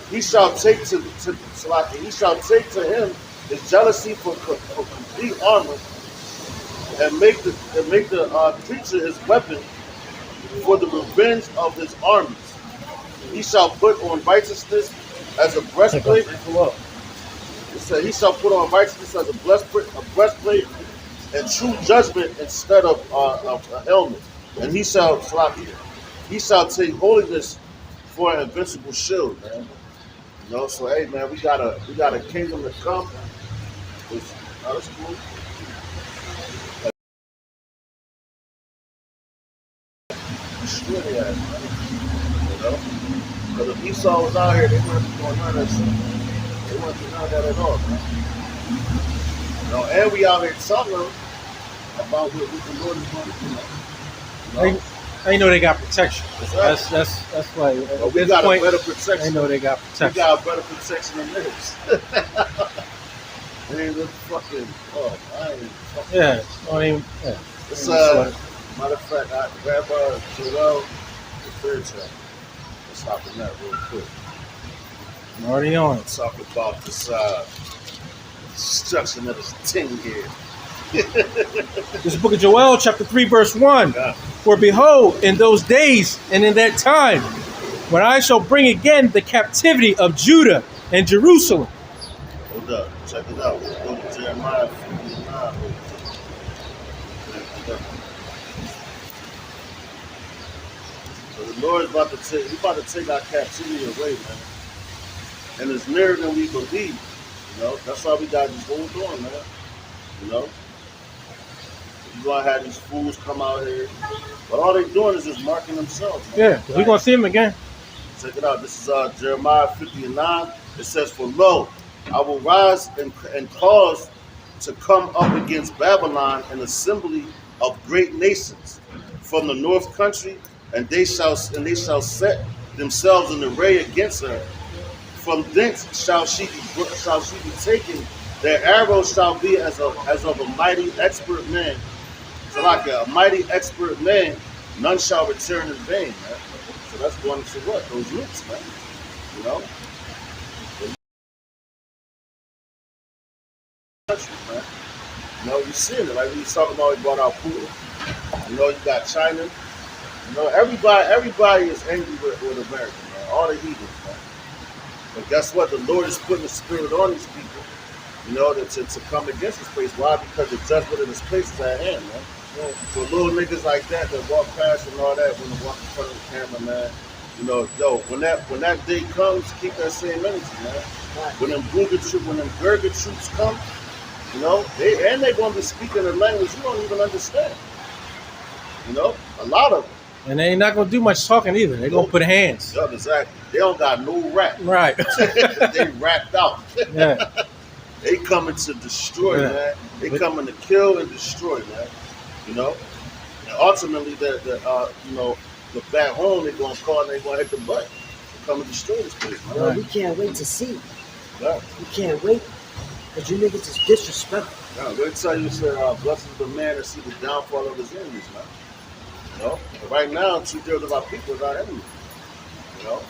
He shall take to Salaki, he shall take to him his jealousy for complete armor, and make the creature his weapon for the revenge of his armies. He shall put on righteousness as a breastplate. It said he shall put on righteousness as a breastplate, and true judgment instead of a helmet. And he shall take holiness for an invincible shield, man. You know, so hey, man, we got a kingdom to come. That's cool. Destroy the ass, man. You know, because if Esau was out here, they weren't doing none of that shit. They weren't doing none of that at all, man. You know, and we out here telling them about what the Lord is going to do. You know?
They know they got protection.
That's
why.
But we got a better protection.
They know they got protection.
We got a better protection than this. They ain't fucking. Oh, I ain't fucking.
Yeah, don't even. Yeah.
It's matter of fact, I grab Joel the third track. Let's hop in that real quick.
I'm already on it.
Let's talk about this destruction of this thing here.
This book of Joel, chapter 3, verse 1.
Yeah.
For behold, in those days and in that time, when I shall bring again the captivity of Judah and Jerusalem.
Hold up, check it out. Let's go to Jeremiah 59. So the Lord is about to take our captivity away, man. And it's nearer than we believe. You know, that's why we gotta just hold on, man. You know? You're gonna have these fools come out here. But all they're doing is just marking themselves, man.
Yeah, right? We're gonna see them again.
Check it out. This is Jeremiah 59. It says, for lo, I will rise and cause to come up against Babylon an assembly of great nations from the north country, and they shall set themselves in array against her. From thence shall she be taken. Their arrows shall be as of a mighty expert man. So like a mighty expert man, none shall return in vain, man. So that's going to what? Those roots, man. You know? Man. You know, you seeing it. Like we was talking about, we brought out Putin. You know, you got China. You know, everybody is angry with America, man. All the heathens, man. But guess what? The Lord is putting the spirit on these people, you know, to come against this place. Why? Because the judgment of this place is at hand, man. Yeah. So little niggas like that walk past and all that, when they walk in front of the camera, man, you know, yo, when that day comes, keep that same energy, man. When them Gurga troops come, you know, they're gonna be speaking a language you don't even understand. You know, a lot of them.
And they ain't not gonna do much talking either. They're gonna put hands.
Yeah, exactly. They don't got no rap.
Right.
They rapped out.
Yeah.
They coming to destroy, man. They coming to kill and destroy, man. You know, and ultimately, the back home they're gonna call and they're gonna hit the butt. They come and destroy this place, man.
Well, we can't wait to see.
Yeah.
We can't wait, because you niggas is disrespectful.
Yeah, they tell you, sir, blessed is the man to see the downfall of his enemies, man. You know, and right now, 2/3 of our people are our enemies. You know.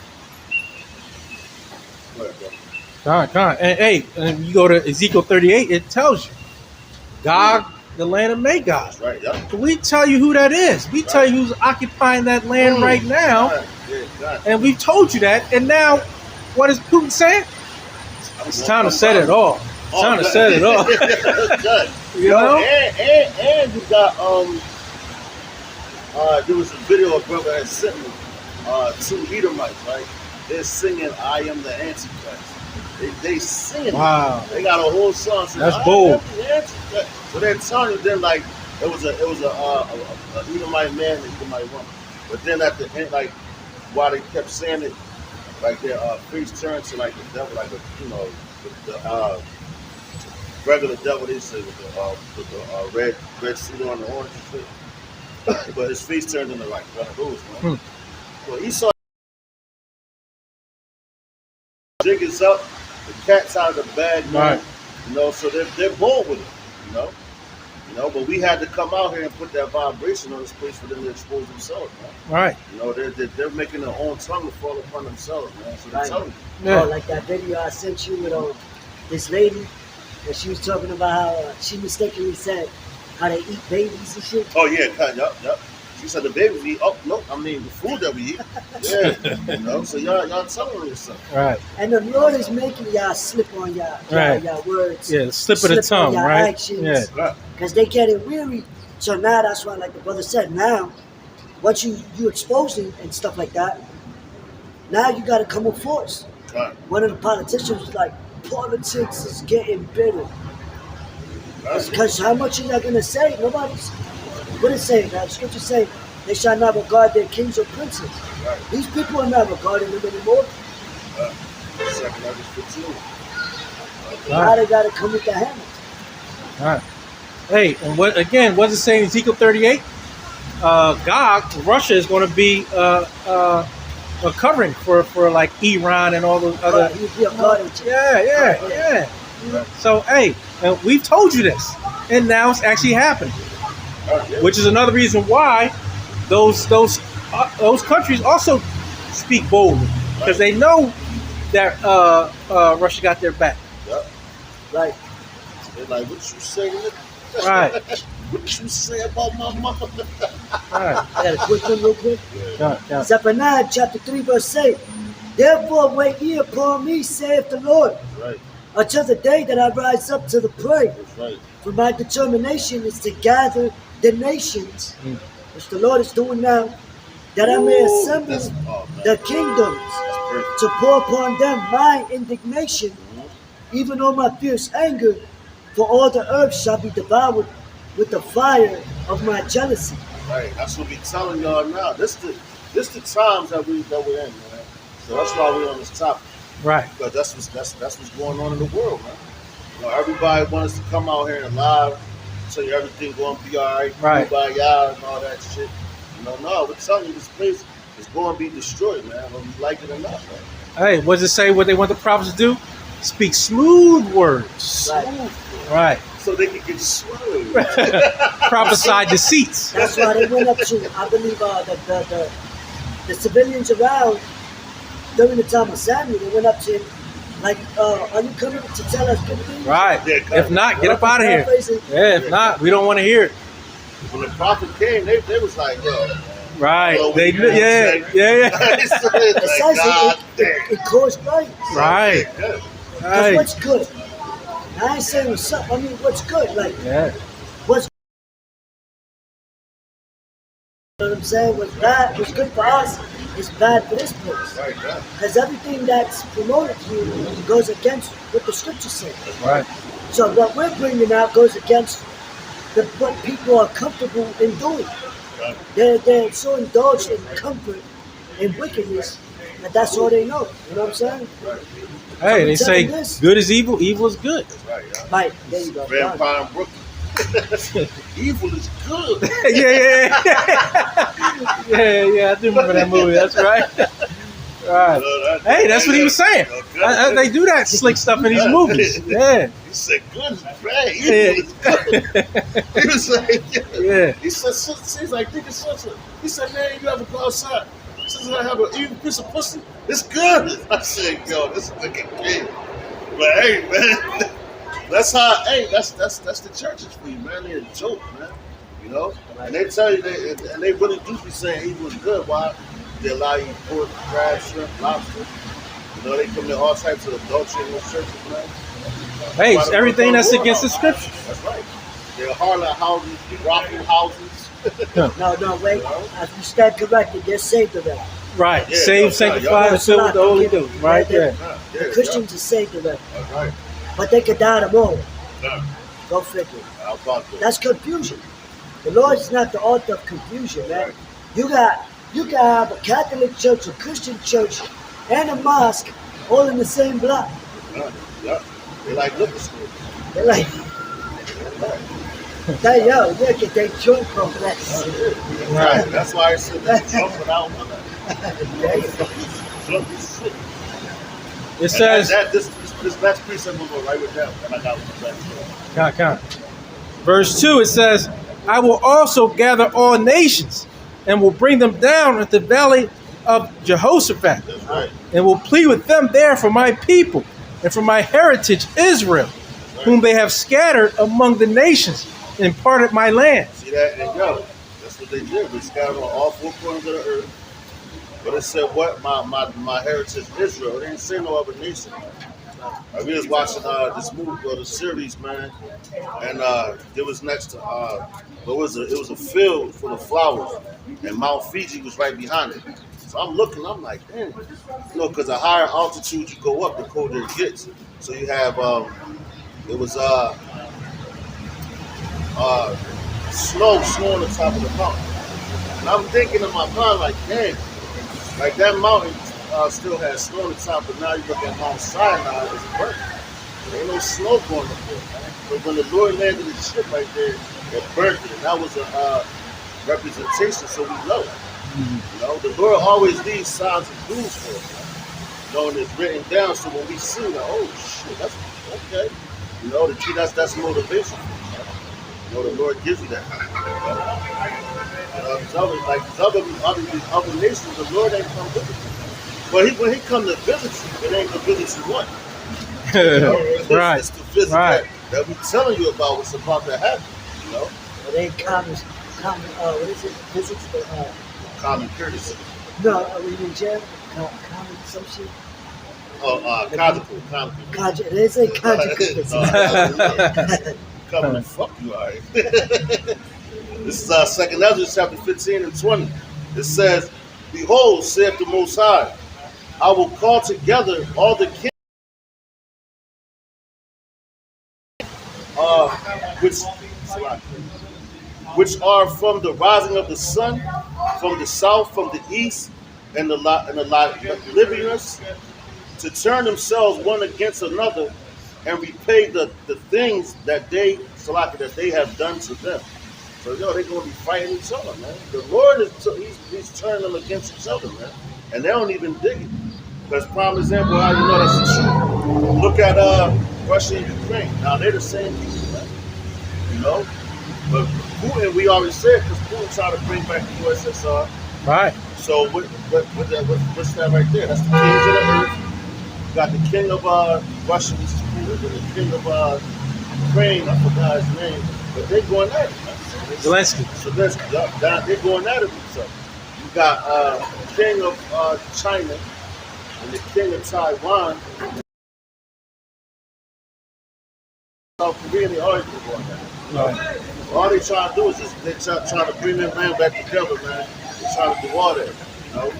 Go ahead, bro.
Come on. And hey, and you go to Ezekiel 38, it tells you Gog, the land of Magog.
That's right, yeah.
So we tell you who that is. We tell you who's occupying that land right now.
Right. Yeah, exactly.
And we've told you that. And now, what is Putin saying? It's time to set it off. It's time to set it off. You know?
And you got there was a video a brother had sent me, 2 Edomites, right? They're singing "I Am the Antichrist." They singing.
Wow.
They got a whole song. Saying,
that's bold.
So they're telling you then, like, it was a Edomite man and an Edomite woman. But then at the end, like, while they kept saying it, like their face turned to like the devil, like the regular devil, they say, with the red suit on, the orange and shit. But his face turned into like one of those, man. Well, Esau jig is up, the cat's out of the bag, man.
Right.
You know, so they're born with it, you know. You know, but we had to come out here and put that vibration on this place for them to expose themselves, man.
Right.
You know, they're making their own tongue to fall upon themselves, man. So they're
Right.
telling you.
Yeah.
Oh, like that video I sent you with this lady, and she was talking about how she mistakenly said how they eat babies and shit.
Oh yeah, yep. She said the babies we eat. Oh no, I mean the food that we eat. Yeah, you know. So y'all telling me something.
Right.
And the Lord is making y'all slip on y'all words.
Yeah, slip of the
on
tongue,
y'all
right?
actions.
Yeah.
Right.
Because they getting weary. So now that's why, like the brother said, now once you exposing and stuff like that, now you got to come with force.
Right.
One of the politicians was like, politics is getting bitter.
Right.
Because how much are you gonna say? Nobody's. What is saying? The scripture say they shall not regard their kings or princes.
Right.
These people are not regarding them anymore.
Second largest for two.
Now they got to come with the hammer.
All right. Hey, and what it saying in Ezekiel 38? Russia is going to be a covering for like Iran and all those other.
He'd be a guardian.
Yeah. So hey, and we've told you this, and now it's actually happening, which is another reason why those countries also speak boldly because they know that Russia got their back.
Yep.
Right.
They're like, what you say?
Right.
What you say about my mother?
Right.
I got a quick one real quick.
Yeah.
Zephaniah chapter 3 verse 8. Therefore wait ye upon me, saith the Lord,
Right.
until the day that I rise up to the prey.
That's right.
For my determination is to gather the nations, which the Lord is doing now, that I may assemble the kingdoms,
Perfect.
to pour upon them my indignation, even on my fierce anger, for all the earth shall be devoured with the fire of my jealousy.
Right. That's what we telling y'all now. This the times that we're in, man. So that's why we're on this topic.
Right.
Because that's what's going on in the world, man. You know, everybody wants us to come out here and live, tell you everything going to be all right,
Right.
by y'all and all that shit. You know, no, we're telling you this place is going to be destroyed, man, whether you like it or not, man.
Hey, what does it say? What they want the prophets to do? Speak smooth words.
Right.
Right.
So they can get swallowed.
Prophesy deceits.
That's why they went up to, I believe, the civilians around during the time of Samuel. They went up to him like, are you coming to tell us good things?
Right.
Yeah,
If not, get up out of here. Yeah. If not, we don't want to hear it.
When the prophet came, they was like, yo.
Right.
Oh,
They.
we can't
Yeah.
It says it caused riots.
Right.
Yeah.
Because
Right.
what's good? I ain't saying what's up. I mean, what's good? Like,
Yeah.
what's you know what I'm saying? What's bad, what's good for us is bad for this place.
Right, yeah.
Because everything that's promoted here goes against what the scriptures say.
Right.
So what we're bringing out goes against what people are comfortable in doing.
Right.
They're so indulged in comfort and wickedness that that's all they know. You know what I'm saying?
Hey, they say
telling this.
good is evil, evil is good.
Right, yeah.
Right, there you go.
Vampire in Brooklyn. Evil is good.
Yeah. I do remember that movie. That's right. Right. Hey, that's what he was saying. They do that slick stuff in these movies. Yeah.
He said, good is bad. Evil is good. He was like,
Yeah.
He said, he's like, think it's such a. He said, man, you ever go outside? Since I have an evil piece of pussy, it's good. I said, yo, this fucking kid. But hey, man, that's how. Hey, that's the churches for you, man. They're a joke, man. You know, and they tell you and they really do be saying evil is good. Why? They allow you pork, crab, shrimp, lobster. You know, they commit all types of adultery in those churches, man.
Hey, it's everything that's against the scriptures.
That's right. They're harlot houses, brothel houses.
No, wait. As you stand corrected, they're saved already.
Right.
Yeah,
Saved, sanctified, and filled with the Holy Ghost. Right there.
The Christians are saved already.
That's right.
But they could die tomorrow.
Yeah.
Go figure.
How about that?
That's confusion. The Lord is not the author of confusion, man. You can have a Catholic church, a Christian church, and a mosque all in the same block.
Yeah. They like liquor stores.
They're like, they yo, they get their joint from that.
Right. That's why I said that jump without one. Jump is shit.
It says,
This next precept will go right with that, and I got one back.
count. Verse 2, it says, I will also gather all nations and will bring them down at the valley of Jehoshaphat,
That's right.
and will plead with them there for my people and for my heritage Israel, whom they have scattered among the nations and parted my land.
See that? And yo, that's what they did. They scattered on all four corners of the earth. But it said what? My heritage Israel. It didn't say no other nation. We was watching this movie, the series, man, and it was next to it was a field full of flowers, and Mount Fiji was right behind it. So I'm looking, I'm like, damn, because the higher altitude you go up, the colder it gets. So you have it was snow on the top of the mountain, and I'm thinking in my mind like, damn, like that mountain still has snow on the top, but now you look at Mount Sinai, it's burnt. There ain't no snow going up there. But when the Lord landed the ship right there, it burnt it. And that was a representation, so we know it. You know, the Lord always leaves signs and clues for us. You know, and it's written down, so when we see that, oh shit, that's okay. You know, that's motivation. You know, the Lord gives you that. These other nations, the Lord ain't come visit you. But when he come to visit you, it ain't the visit you want. You know?
Right.
It's the visit
Right.
that we telling you about what's about to happen. You know,
It ain't common, what is it? Physics?
common courtesy.
No, when you're in jail, common some shit.
Conjugal.
They say conjugal.
Coming to fuck you, all right. This is 2 Ezra chapter 15 and 20. It says, behold, saith the Most High, I will call together all the kings which are from the rising of the sun, from the south, from the east, and the Libyans, to turn themselves one against another and repay the things that they have done to them. So they're gonna be fighting each other, man. The Lord he's turning them against each other, man, and they don't even dig it. Because prime example, how you know that's the truth. Look at Russia and Ukraine. Now they're the same people, man. You know, but Putin, we already said, because Putin tried to bring back the USSR.
Right.
So what's that right there? That's the kings of the earth. You got the king of Russia, which is Putin, and the king of Ukraine. I forgot his name, but they're going at it, man.
Zelensky.
So they're going at it with each other. You got the king of China and the king of Taiwan. South Korea, they always been going at it.
Right.
All they trying to do is they trying to bring that man back together, man. They're trying to do all that, you know.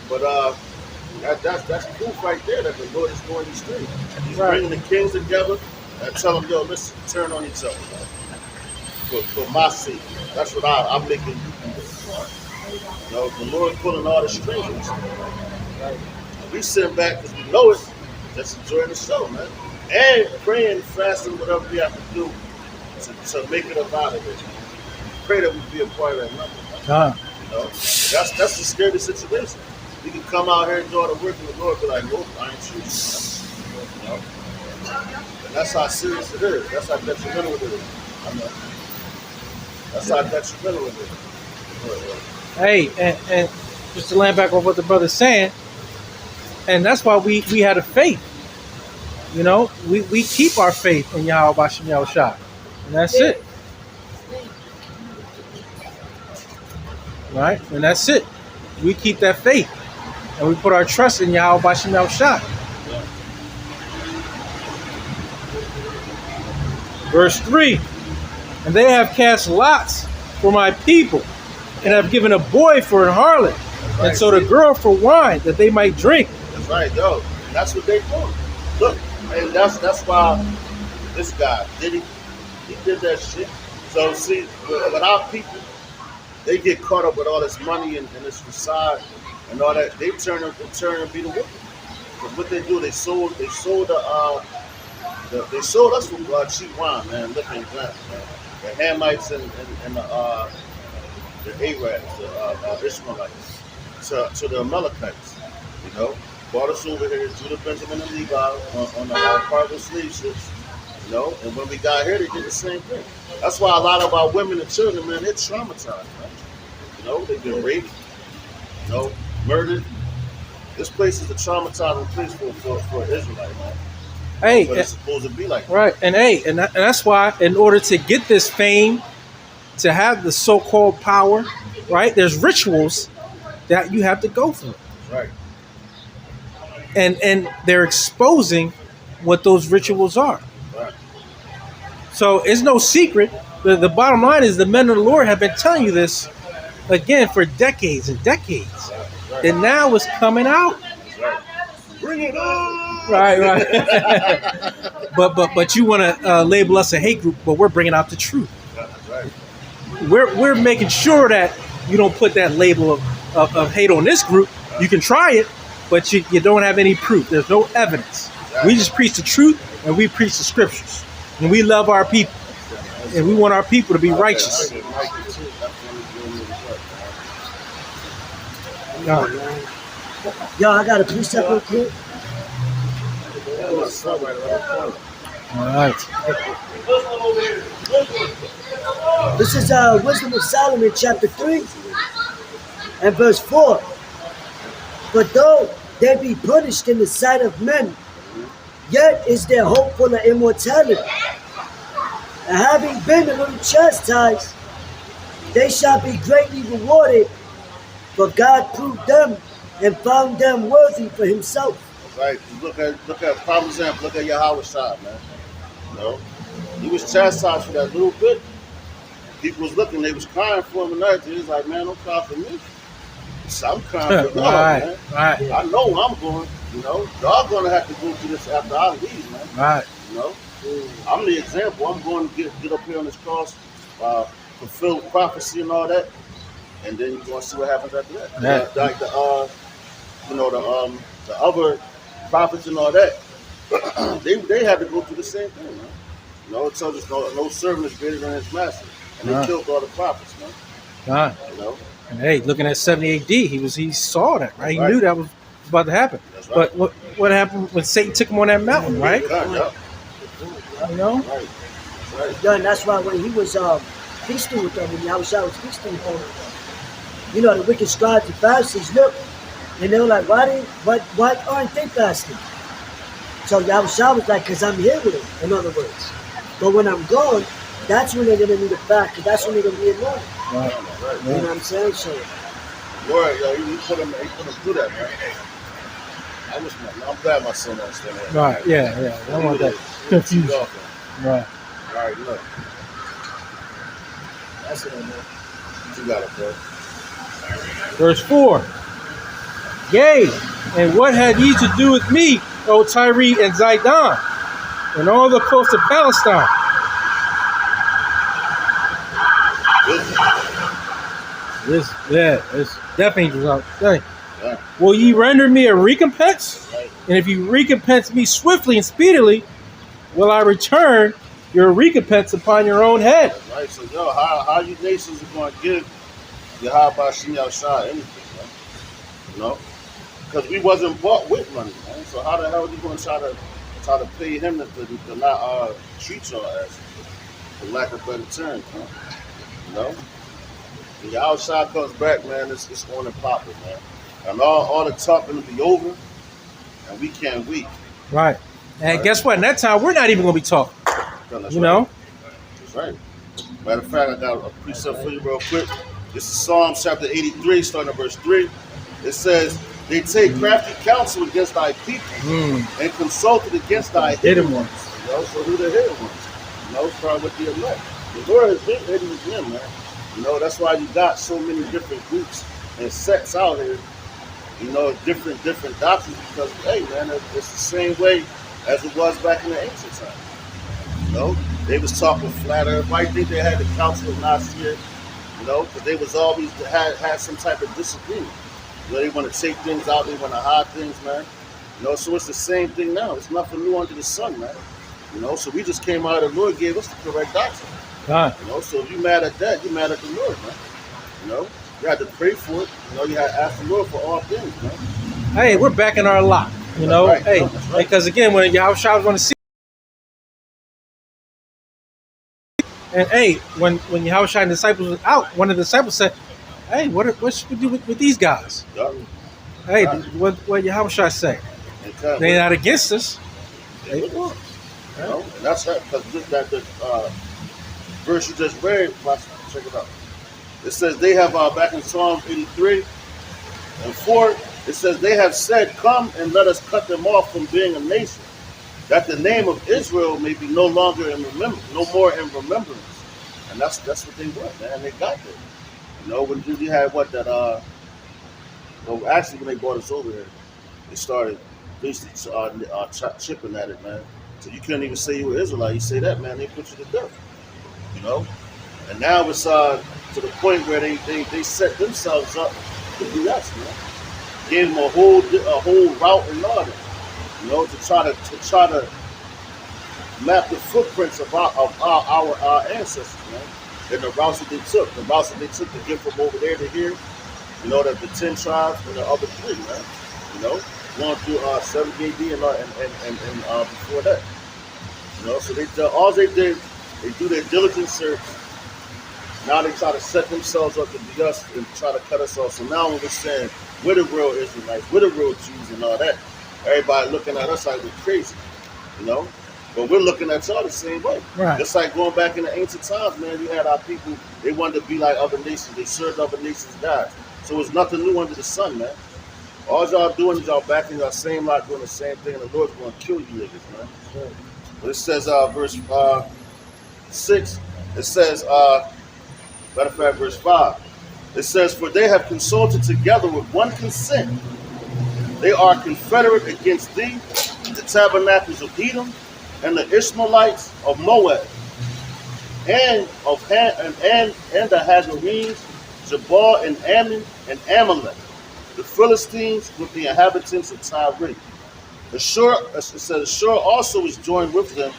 But that's proof right there that the Lord is going these things. He's bringing the kings together and tell them, yo, listen, turn on each other, man. For my sake. That's what I'm making you do. You know, the Lord pulling all the strings. We sit back because we know it, just enjoying the show, man. And praying, fasting, whatever we have to do to make it about it. Pray that we be a part of that number.
Uh-huh.
You know, that's the scary situation. You can come out here and do all the work and the Lord be like, nope, I ain't choosing. You know? And that's how serious it is. That's how detrimental it is. I know. That's how detrimental it is.
Hey, and just to land back on what the brother's saying, and that's why we had a faith. You know, we keep our faith in Yahweh Bashem Yahushua. And that's it. Right? And that's it. We keep that faith. And we put our trust in Yahweh Bashem Yahushua. Verse 3. And they have cast lots for my people, and have given a boy for an harlot, and so the girl for wine, that they might drink.
That's right, yo. That's what they do. Look, and that's why this guy he did that shit. So see, with our people, they get caught up with all this money and this facade and all that. They turn and be the wicked. Because what they do, they sold the They sold us for cheap wine, man. Look at that, man. The Hamites and the Arabs, the Ishmaelites, to the Amalekites, you know. Brought us over here, Judah, Benjamin, and Levi on the cargo slave ships, you know. And when we got here, they did the same thing. That's why a lot of our women and children, man, they're traumatized, man. You know, they've been raped, you know, murdered. This place is a traumatizing place for Israelite, man.
Hey,
But it's supposed to be like that.
right, and that's why, in order to get this fame, to have the so-called power, right? There's rituals that you have to go through,
Right.
and they're exposing what those rituals are.
Right.
So it's no secret. The bottom line is the men of the Lord have been telling you this again for decades and decades,
Right.
and now it's coming out.
Right. Bring it on.
Right. but you want to label us a hate group, but we're bringing out the truth.
That's right.
We're making sure that you don't put that label of hate on this group. You can try it, but you don't have any proof. There's no evidence. We just preach the truth, and we preach the scriptures, and we love our people, and we want our people to be righteous.
Yo, I got a precept real quick.
All right.
This is Wisdom of Solomon, chapter 3, and verse 4. But though they be punished in the sight of men, yet is their hope for the immortality. And having been a little chastised, they shall be greatly rewarded, for God proved them and found them worthy for himself.
Right. Look at prime example. Look at Yahweh Shai, man. You know, he was chastised for that little bit. People was looking, they was crying for him and everything. He was like, man, don't cry for me. So I'm crying for God,
Right,
man.
right,
I know where I'm going. You know, y'all gonna have to go through this after I leave, man.
right.
You know, I'm the example. I'm going to get up here on this cross, fulfill prophecy and all that, and then you're gonna see what happens after that.
Yeah.
Like the other prophets and all that, they had to go through the same thing, man. You know, it tells us no servant is greater than his master, and they
Right.
killed all the prophets, man.
Right.
You know,
And hey, looking at 70 AD, he saw that, right? He
Right.
knew that was about to happen.
That's right.
But what happened when Satan took him on that mountain, right?
Yeah,
You know?
right, right.
Yeah, and that's why when he was feasting with them, when Yahushua was feasting with them, you know, the wicked scribes and Pharisees looked, and they were like, why aren't they fasting? So Yahushua was like, because I'm here with them, in other words. But when I'm gone, that's when they're going to need a fast, because that's when they're going to be anointed.
Right.
You know what I'm saying? So,
Lord, yo, he put him through that, man. I'm glad my son understands that.
Right. Yeah. I don't want that confusion. Right.
All right, look,
that's it, man.
you got it, bro.
Verse 4. Yea, and what had ye to do with me, O Tyre and Zidon, and all the coast of Palestine? It's definitely was out.
Yeah.
Will ye render me a recompense?
Right.
And if you recompense me swiftly and speedily, will I return your recompense upon your own head?
Right, so yo, how you nations are going to give Yahweh Shem Yahushua anything, man? You know, because we wasn't bought with money, man. So how the hell are you going to try to pay him to not treat y'all as, for lack of better terms, man? You know, when Yahushua comes back, man, it's on and popping, man. And all the talk gonna be over, and we can't wait.
Right. And guess what? In that time, we're not even going to be talking.
That's
You
right.
know?
That's right. Matter of fact, I got a precept for you real quick. This is Psalms chapter 83, starting at verse 3. It says, they take crafty counsel against thy people and consulted against thy hidden ones. You know, so who the hidden ones? You know, start with the elect. The Lord has been hidden with them, man. You know, that's why you got so many different groups and sects out here. You know, different doctrines, because, hey, man, it's the same way as it was back in the ancient time. You know, they was talking flat. Everybody think they had the council of Nicaea, you know, because they was always had some type of disagreement. You know, they want to take things out, they want to hide things, man. You know, so it's the same thing now. It's nothing new under the sun, man. You know, so we just came out and the Lord gave us the correct doctrine.
God.
You know, so if you mad at that, you mad at the Lord, man. You know, you had to pray for it. You know, you had to ask the Lord for all things, man.
Hey, we're back in our lot. You know,
That's right.
hey,
That's right.
because again, when Yahushua was going to see, and hey, when Yahushua and the disciples was out, one of the disciples said, "Hey, what should we do with these guys?"
Yup.
Hey,
Right.
what Yahushua say?
Okay.
They're not against us.
They with us. You know, and that's that because that the verse you just read. Check it out. It says they have back in Psalm 83 and 4. It says they have said, "Come and let us cut them off from being a nation, that the name of Israel may be no longer in no more in remembrance." And that's what they want, man. And they got there. You know, when you had what that well, actually when they brought us over here, they started basically chipping at it, man. So you couldn't even say you were Israelite. You say that, man, they put you to death. You know, and now it's to the point where they set themselves up to do us, man. Gave them a whole route and order, you know, to try to map the footprints of our ancestors, man, and the routes that they took to get from over there to here. You know, that the 10 tribes and the other 3, man. You know, going through 7 AD and before that. You know, so all they did, they do their diligent search. Now they try to set themselves up to be us and try to cut us off. So now when we're saying we're the real Israelites, we're the real Jews and all that, everybody looking at us like we're crazy, you know? But we're looking at y'all the same way.
Right.
Just like going back in the ancient times, man, we had our people, they wanted to be like other nations. They served other nations' gods. So it's nothing new under the sun, man. All y'all doing is y'all backing your same lot doing the same thing, and the Lord's going to kill you niggas, man.
Right.
But it says, verse 6, it says, matter of fact, verse 5, it says, "For they have consulted together with one consent. They are confederate against thee, the tabernacles of Edom, and the Ishmaelites of Moab, and the Hagarenes, Jabal and Ammon and Amalek, the Philistines with the inhabitants of Tyre. It says, Ashur also is joined with them.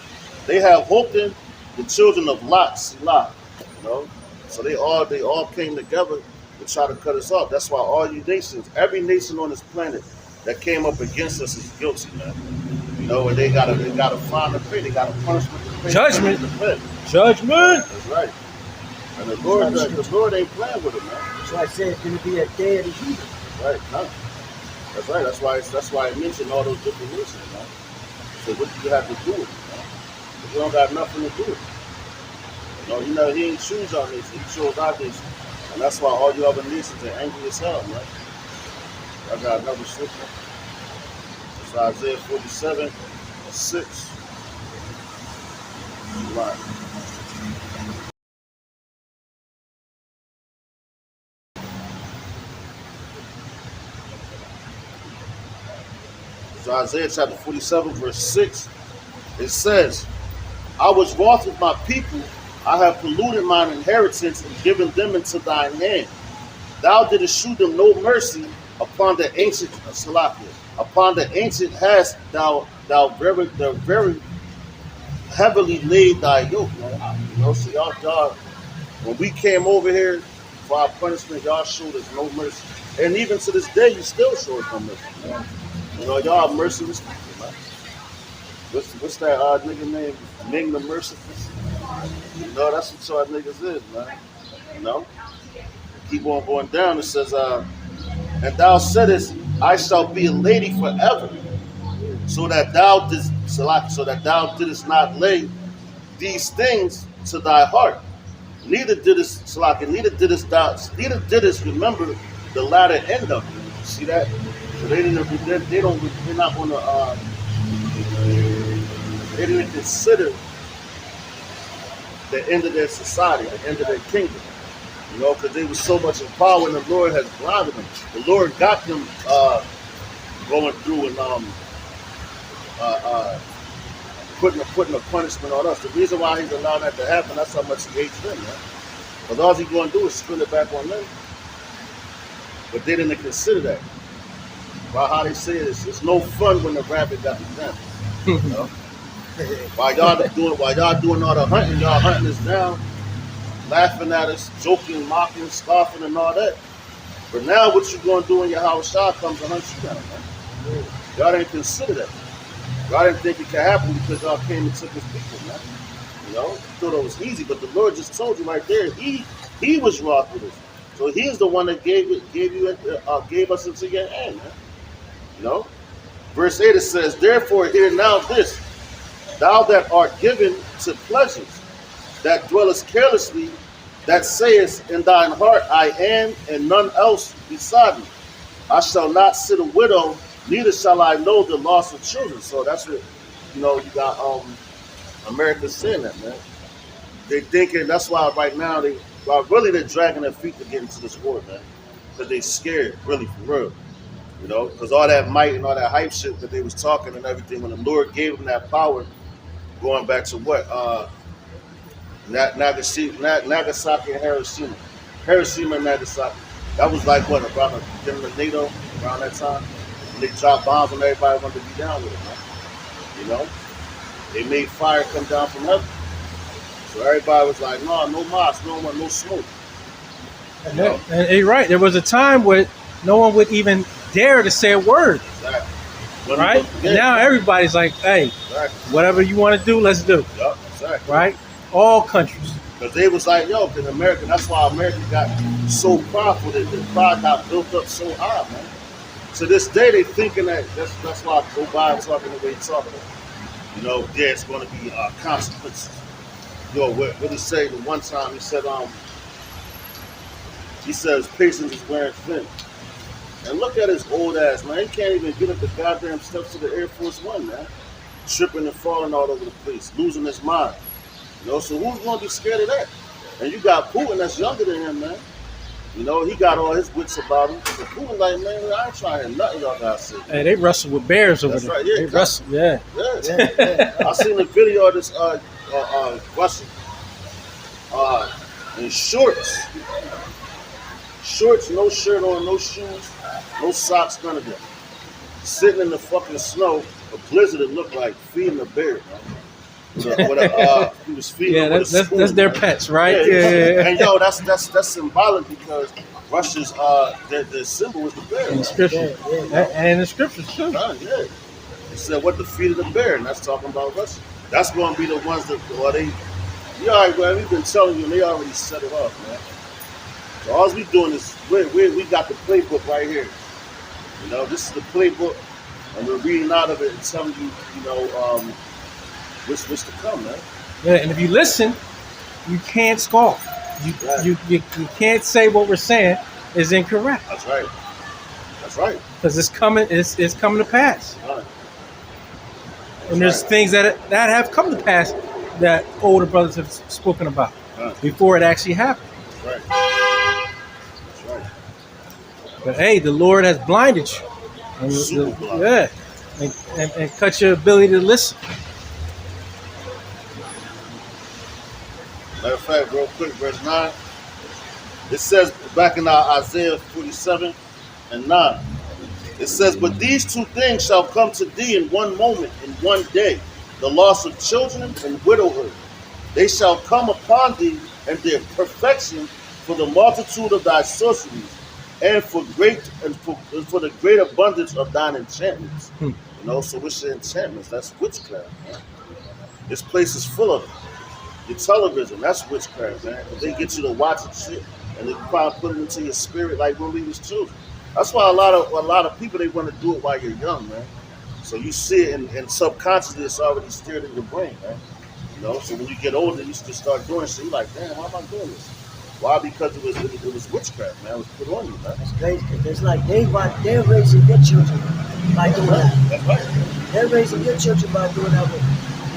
They have hoped in the children of Lot, Selah." You know, so they all came together to try to cut us off. That's why all you nations, every nation on this planet that came up against us is guilty, man. You know, and they gotta find a pay. They got a punishment to pay.
Judgment.
Judgment. That's right. And the Lord ain't playing with it, man.
So I say it's going to be a day of the heathen.
Right, no. That's right. That's why I mentioned all those different nations, man. So what do you have to do with it, man? Because you don't got nothing to do with it. You know, he ain't choose our nation. He chose our nation. And that's why all you other nations are angry as hell, man. I got another scripture. It's Isaiah 47, 6. Right. So Isaiah chapter 47, verse 6, it says, "I was wroth with my people, I have polluted mine inheritance and given them into thine hand. Thou didst shew them no mercy upon the ancient Salakia. Upon the ancient hast thou very heavily laid thy yoke." Man. You know, so y'all, when we came over here for our punishment, y'all showed us no mercy. And even to this day, you still show us no mercy. Man. You know, y'all merciless people, man. What's that nigga name? Ming the Merciful. You know, that's what y'all niggas is, man. You know? Keep on going down. It says, "And thou saidest, I shall be a lady forever, so that thou didst not lay these things to thy heart. Neither didst remember the latter end of it." See that? So they're not gonna they didn't consider the end of their society, the end of their kingdom. You know, because they were so much in power and the Lord has blinded them. The Lord got them going through and putting a punishment on us. The reason why he's allowed that to happen, that's how much he hates them, man. Because all he's going to do is spin it back on them. But they didn't consider that. About how they say it, it's no fun when the rabbit got the gun. You know? While y'all doing all the hunting, y'all hunting us down, laughing at us, joking, mocking, scoffing, and all that. But now, what you gonna do when your house shot comes and hunts you down, man? Y'all didn't consider that. Y'all didn't think it could happen because y'all came and took his people, man. You know, thought it was easy, but the Lord just told you right there, He was wroth with us. So He's the one that gave us into your hand, man. You know, verse 8 it says, "Therefore hear now this, thou that art given to pleasures, that dwellest carelessly, that sayest in thine heart, I am, and none else beside me. I shall not sit a widow, neither shall I know the loss of children." So that's what, you got America saying that, man. They thinking that's why right now they're dragging their feet to get into this war, man. Because they scared, really, for real. You know, because all that might and all that hype shit that they was talking and everything, when the Lord gave them that power, going back to what? Nagasaki and Hiroshima. Hiroshima and Nagasaki. That was like what, around the beginning of NATO, around that time? When they dropped bombs and everybody wanted to be down with it, man. You know? They made fire come down from heaven. So everybody was like, no mosque, no smoke.
And you're right. There was a time where no one would even dare to say a word.
Exactly.
Right? And now everybody's like, hey,
exactly.
Whatever you want to do, let's do.
Yep, exactly.
Right? All countries.
Because they was like, yo, because America, that's why America got so powerful that the pride got built up so high, man. To this day, they thinking that's why Joe Biden talking the way he's talking. You know, there's going to be consequences. Yo, what did he say the one time? He says patience is wearing thin. And look at his old ass, man. He can't even get up the goddamn steps of the Air Force One, man. Tripping and falling all over the place, losing his mind. You know, so who's going to be scared of that? And you got Putin that's younger than him, man. You know, he got all his wits about him. So Putin like, man, I ain't trying to hear nothing y'all guys say.
Hey, they wrestle with bears over
that's
there.
Right, yeah.
They wrestle, yeah.
I seen a video of this Russian in shorts. Shorts, no shirt on, no shoes, no socks, none of that. Sitting in the fucking snow, a blizzard it looked like, feeding a bear, man. He was feeding
that's their pets, right?
Yeah. And yo, that's symbolic because Russia's their symbol is the bear.
In the scripture. And in the scriptures too.
Yeah. It said what the feet of the bear, and that's talking about Russia. That's going to be the ones that we've been telling you, and they already set it off, man. So all we doing is we got the playbook right here. You know, this is the playbook, and we're reading out of it and telling you, what's to come, man.
Yeah, and if you listen, you can't scoff. You can't say what we're saying is incorrect.
That's right.
Because it's coming to pass.
Right.
And there's things that have come to pass that older brothers have spoken about before it actually happened.
That's right.
But hey, the Lord has blinded you. And cut your ability to listen.
Matter of fact, real quick, verse 9. It says back in Isaiah 47 and 9. It says, "But these two things shall come to thee in one moment, in one day, the loss of children and widowhood. They shall come upon thee and their perfection for the multitude of thy sorceries, and for the great abundance of thine enchantments." You know, so what's your enchantments? That's witchcraft, man. This place is full of it. Your television, that's witchcraft, man. They get you to watch it shit, and they probably put it into your spirit like when we was children. That's why a lot of people, they want to do it while you're young, man. So you see it, and subconsciously it's already steered in your brain, man. You know, so when you get older, you just start doing shit. You're like, damn, why am I doing this? Why? Because it was witchcraft, man. It was put on you, man.
It's crazy. It's like they're raising their children by doing that.
That's right.
They're raising their children by doing that with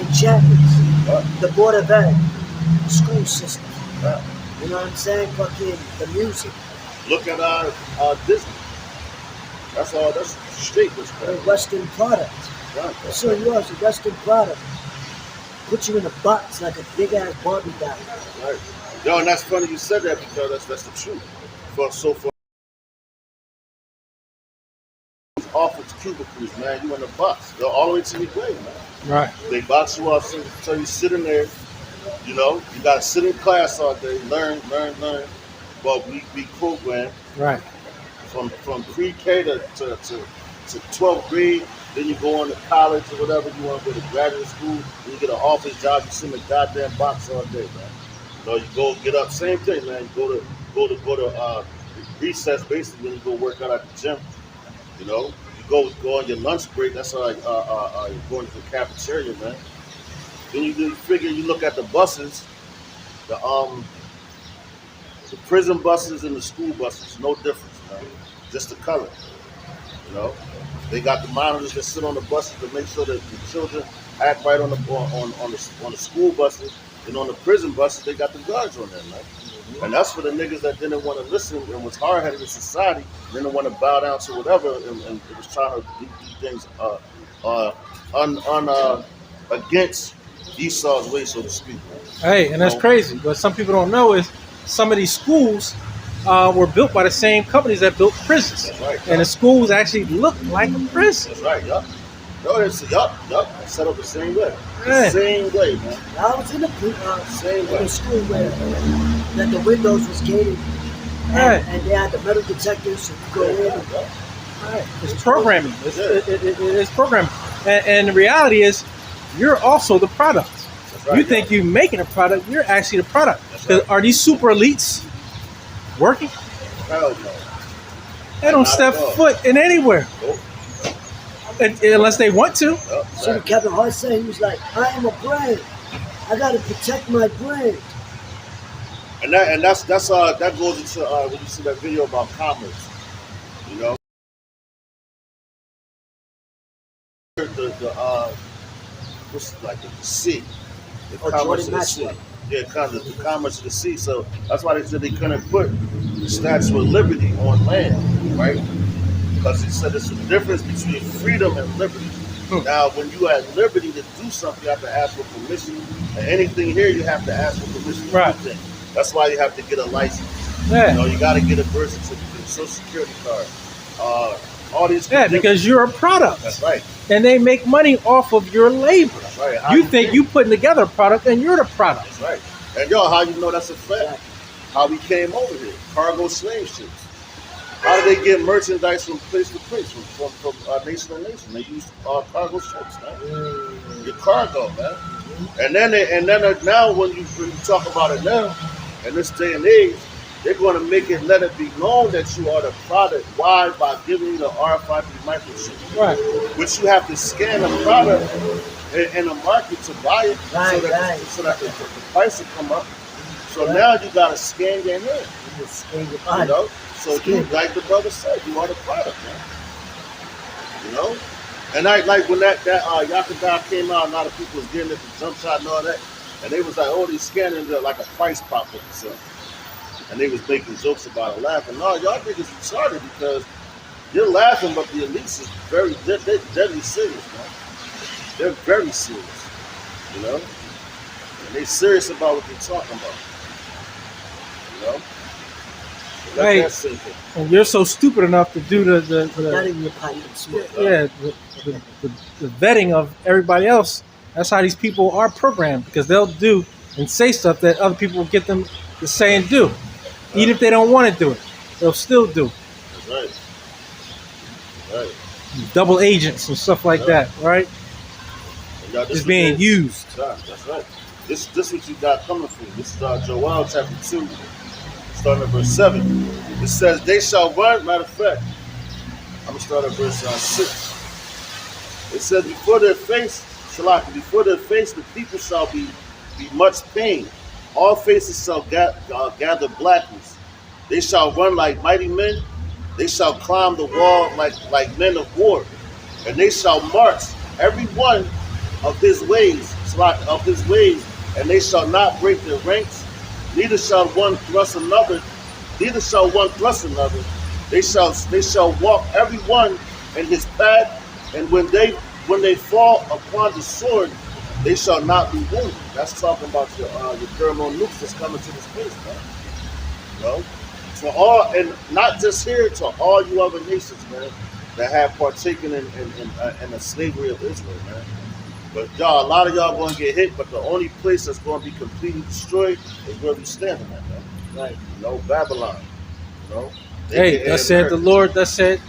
enchantments.
Right.
The Board of Ed, the school system.
Right.
You know what I'm saying? Fucking the music.
Look at Disney. That's all. That's straight witchcraft.
Western products.
Right.
That's all yours, a Western product. Put you in a box like a big ass Barbie doll.
Right. Yo, and that's funny you said that because that's the truth. For offered to cubicles, man. You in the box. Go all the way to your grave, man.
Right.
They box you up so you sit in there. You know, you got to sit in class all day, learn. But we program
Right.
from pre-K to 12th grade. Then you go on to college or whatever. You want to go to graduate school. Then you get an office job. You sit in a goddamn box all day, man. You know, you go get up. Same thing, man. You go to recess basically when you go work out at the gym. You know, you go on your lunch break. That's how you're going to the cafeteria, man. Then you figure you look at the buses, the prison buses and the school buses, no difference, man. Just the color. You know, they got the monitors that sit on the buses to make sure that the children act right on the school buses, and on the prison buses they got the guards on there, man. And that's for the niggas that didn't want to listen and was hard-headed in society, didn't want to bow down to whatever, and it was trying to do things against Esau's way, so to speak.
Hey, and that's crazy. What some people don't know is some of these schools were built by the same companies that built prisons.
That's right.
And the schools actually look like a prison.
That's right, yup. No, it's yup. Set up the same way.
Yeah.
The same way, man.
I was in the school where that the windows was gated,
Right.
and they had the metal detectors, so you go in. And,
Right. It's programming. It's programming. And the reality is, you're also the product.
That's right,
You think you're making a product, you're actually the product.
That's
'Cause
right.
are these super elites working?
Hell no.
They don't
Not
step
at all.
foot in anywhere
Nope.
unless they want to.
Yup,
so
right.
Kevin Hart said, he was like, I am a brand. I got to protect my brand.
And that goes into when you see that video about commerce, you know. What's like the sea, the
Oh,
commerce
Jordan
of the sea.
Maxwell.
Yeah, kind of the commerce of the sea. So that's why they said they couldn't put the Statue of Liberty on land, right? Because he said there's a difference between freedom and liberty. Now, when you are at liberty to do something, you have to ask for permission. And anything here, you have to ask for permission to
Right.
do things. That's why you have to get a license.
Yeah.
You know, you got to get a birth certificate, social security card, all these.
Yeah, because you're a product.
That's right.
And they make money off of your labor.
That's right. How
You think you putting together a product and you're the product.
That's right. And yo, how you know that's a fact? How we came over here, cargo slave ships. How do they get merchandise from place to place, from nation to nation? They use cargo ships, man. Your cargo, man. And then now when you talk about it now, in this day and age, they're going to let it be known that you are the product. Why? By giving you the RFID microchip.
Right.
Which you have to scan the product in the market to buy it,
Right,
so that the price will come up. So now you got to scan your hand,
You just scan your
you
body.
know? So you,
Scan.
like the brother said, you are the product, man. You know? And like when that Yakadai came out, a lot of people was getting it, the jump shot and all that. And they was like, oh, they scanning it like a price pop up or something. And they was making jokes about it, laughing. No, y'all niggas retarded because you're laughing, but the elites is they're deadly serious, man. They're very serious, you know? And they serious about what they're talking about, you know? Let
Right.
that sink in.
And you're so stupid enough to do
Not
the
in your pocket. Smoke.
the vetting of everybody else. That's how these people are programmed, because they'll do and say stuff that other people will get them to say and do. Even if they don't want to do it, they'll still do.
That's right. Right.
Double agents and stuff like that, right?
And y'all, this
Just
what
being
they-
used.
That's right. This what you got coming for you. This is Joel chapter 2, starting at verse 7. It says, they shall run. Matter of fact, I'm going to start at verse 6. It says, before their face, Shalaki, before their face, the people shall be much pain. All faces shall gather blackness. They shall run like mighty men. They shall climb the wall like men of war. And they shall march every one of his ways, and they shall not break their ranks. Neither shall one thrust another. Neither shall one thrust another. They shall walk every one in his path. And when they fall upon the sword, they shall not be wounded. That's talking about your thermal nukes that's coming to this place, man. You know? For all, and not just here, to all you other nations, man. that have partaken in the slavery of Israel, man. But y'all, a lot of y'all gonna get hit, but the only place that's gonna be completely destroyed is where we standing at, man.
Right.
You know, Babylon. You know.
Hey, that said the Lord. That said,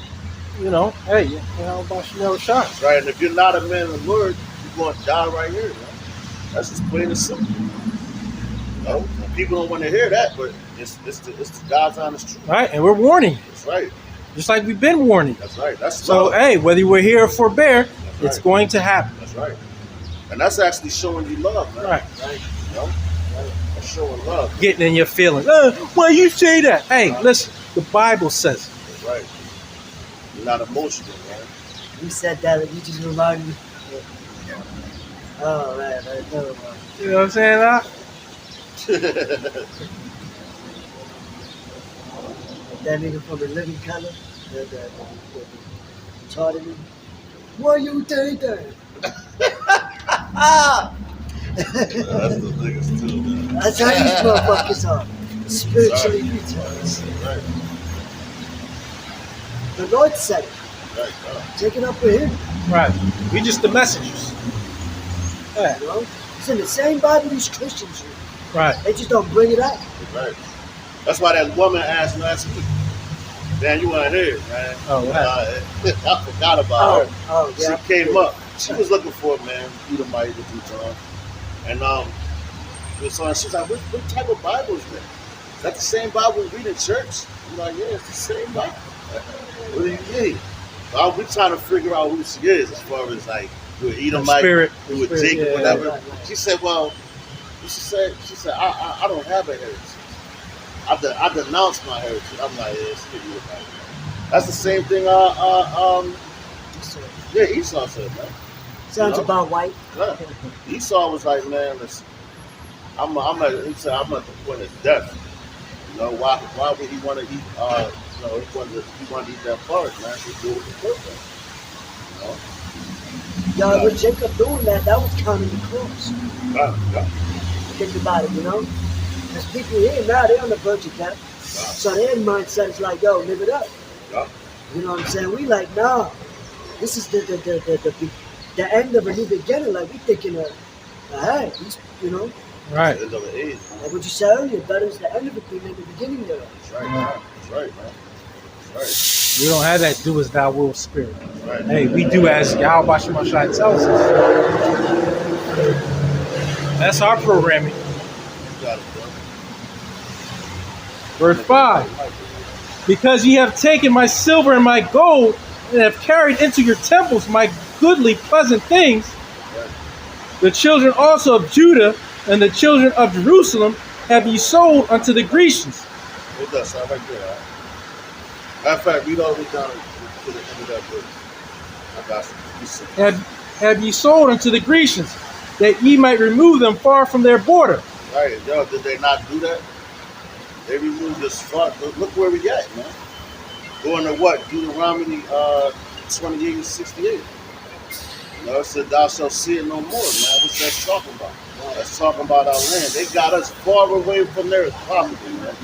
hey, how about you never shot?
That's right. And if you're not a man of the Lord, you're gonna die right here, man. That's just plain and simple. You know? People don't want to hear that, but it's the God's honest truth.
Right, and we're warning.
That's right.
Just like we've been warning.
That's right. That's
so.
love.
Hey, whether we're here or forbear,
That's
it's
right.
going to happen.
That's right. And that's actually showing you love, man.
Right.
You know? That's showing love.
Getting in your feelings. Why you say that? Hey, listen. The Bible says it.
That's right. You're not emotional, man.
You said that, and you just reminded me. Oh, right. I know.
You know what I'm saying?
That nigga from the living color, the retarded nigga. What you think that?
That's the niggas too, man.
That's how these motherfuckers are. Spiritually retarded.
Right.
The Lord said it.
Right.
Take it up with him.
Right. We just the messengers. Yeah.
You know? It's in the same Bible these Christians read.
Right.
They just don't bring it up.
Right. That's why that woman asked last week. Man, you weren't here, man.
Oh, wow.
I forgot about her.
Oh, yeah.
She came up. She was looking for a man, Edomite, the Deuteron. And she was like, what type of Bible is that? Is that the same Bible we read in church? I'm like, yeah, it's the same Bible. What do you mean? Well, we're trying to figure out who she is as far as like with Edomite,
Spirit.
with
Spirit,
Jacob,
yeah,
whatever.
right.
She said, she said, I don't have a heritage. I denounce my heritage. I'm like, yeah, it's Edomite. That's the same thing. Yeah, Esau said, man.
Sounds about white.
Yeah. Esau was like, man, listen, he said, I'm at the point of death. You know, why would he want to eat, he wanted to eat that forest, man. He do it with the purpose. You know?
Y'all, with Jacob doing that was counting the cross.
Yeah.
Think about it, you know? There's people here now, they're on the verge of death.
Yeah.
So their mindset is like, yo, live it up.
Yeah.
You know what I'm saying? We like, nah, this is the end of a new beginning. Like, we thinking of, hey, you know?
Right.
End of the age, man.
Like what you said earlier, better is the end of it than the beginning thereof.
That's right, man. That's right, man. That's
We don't have that do as thou will spirit.
right. Right.
Hey, we do as Yahweh Shemashai tells us. That's our programming.
You got it, bro.
Verse 5. Because ye have taken my silver and my gold, and have carried into your temples my goodly pleasant things, the children also of Judah and the children of Jerusalem have ye sold unto the Grecians.
It does sound like that. Huh? Matter of fact, read all the way down to the end of that verse. I got some.
Have ye sold unto the Grecians, that ye might remove them far from their border.
Right, yo, did they not do that? They removed this far. Look where we at, man. Going to what? Deuteronomy 28:68. You know, it said, thou shalt see it no more, man. What's that talking about? That's talking about our land. They got us far away from there as possible, man.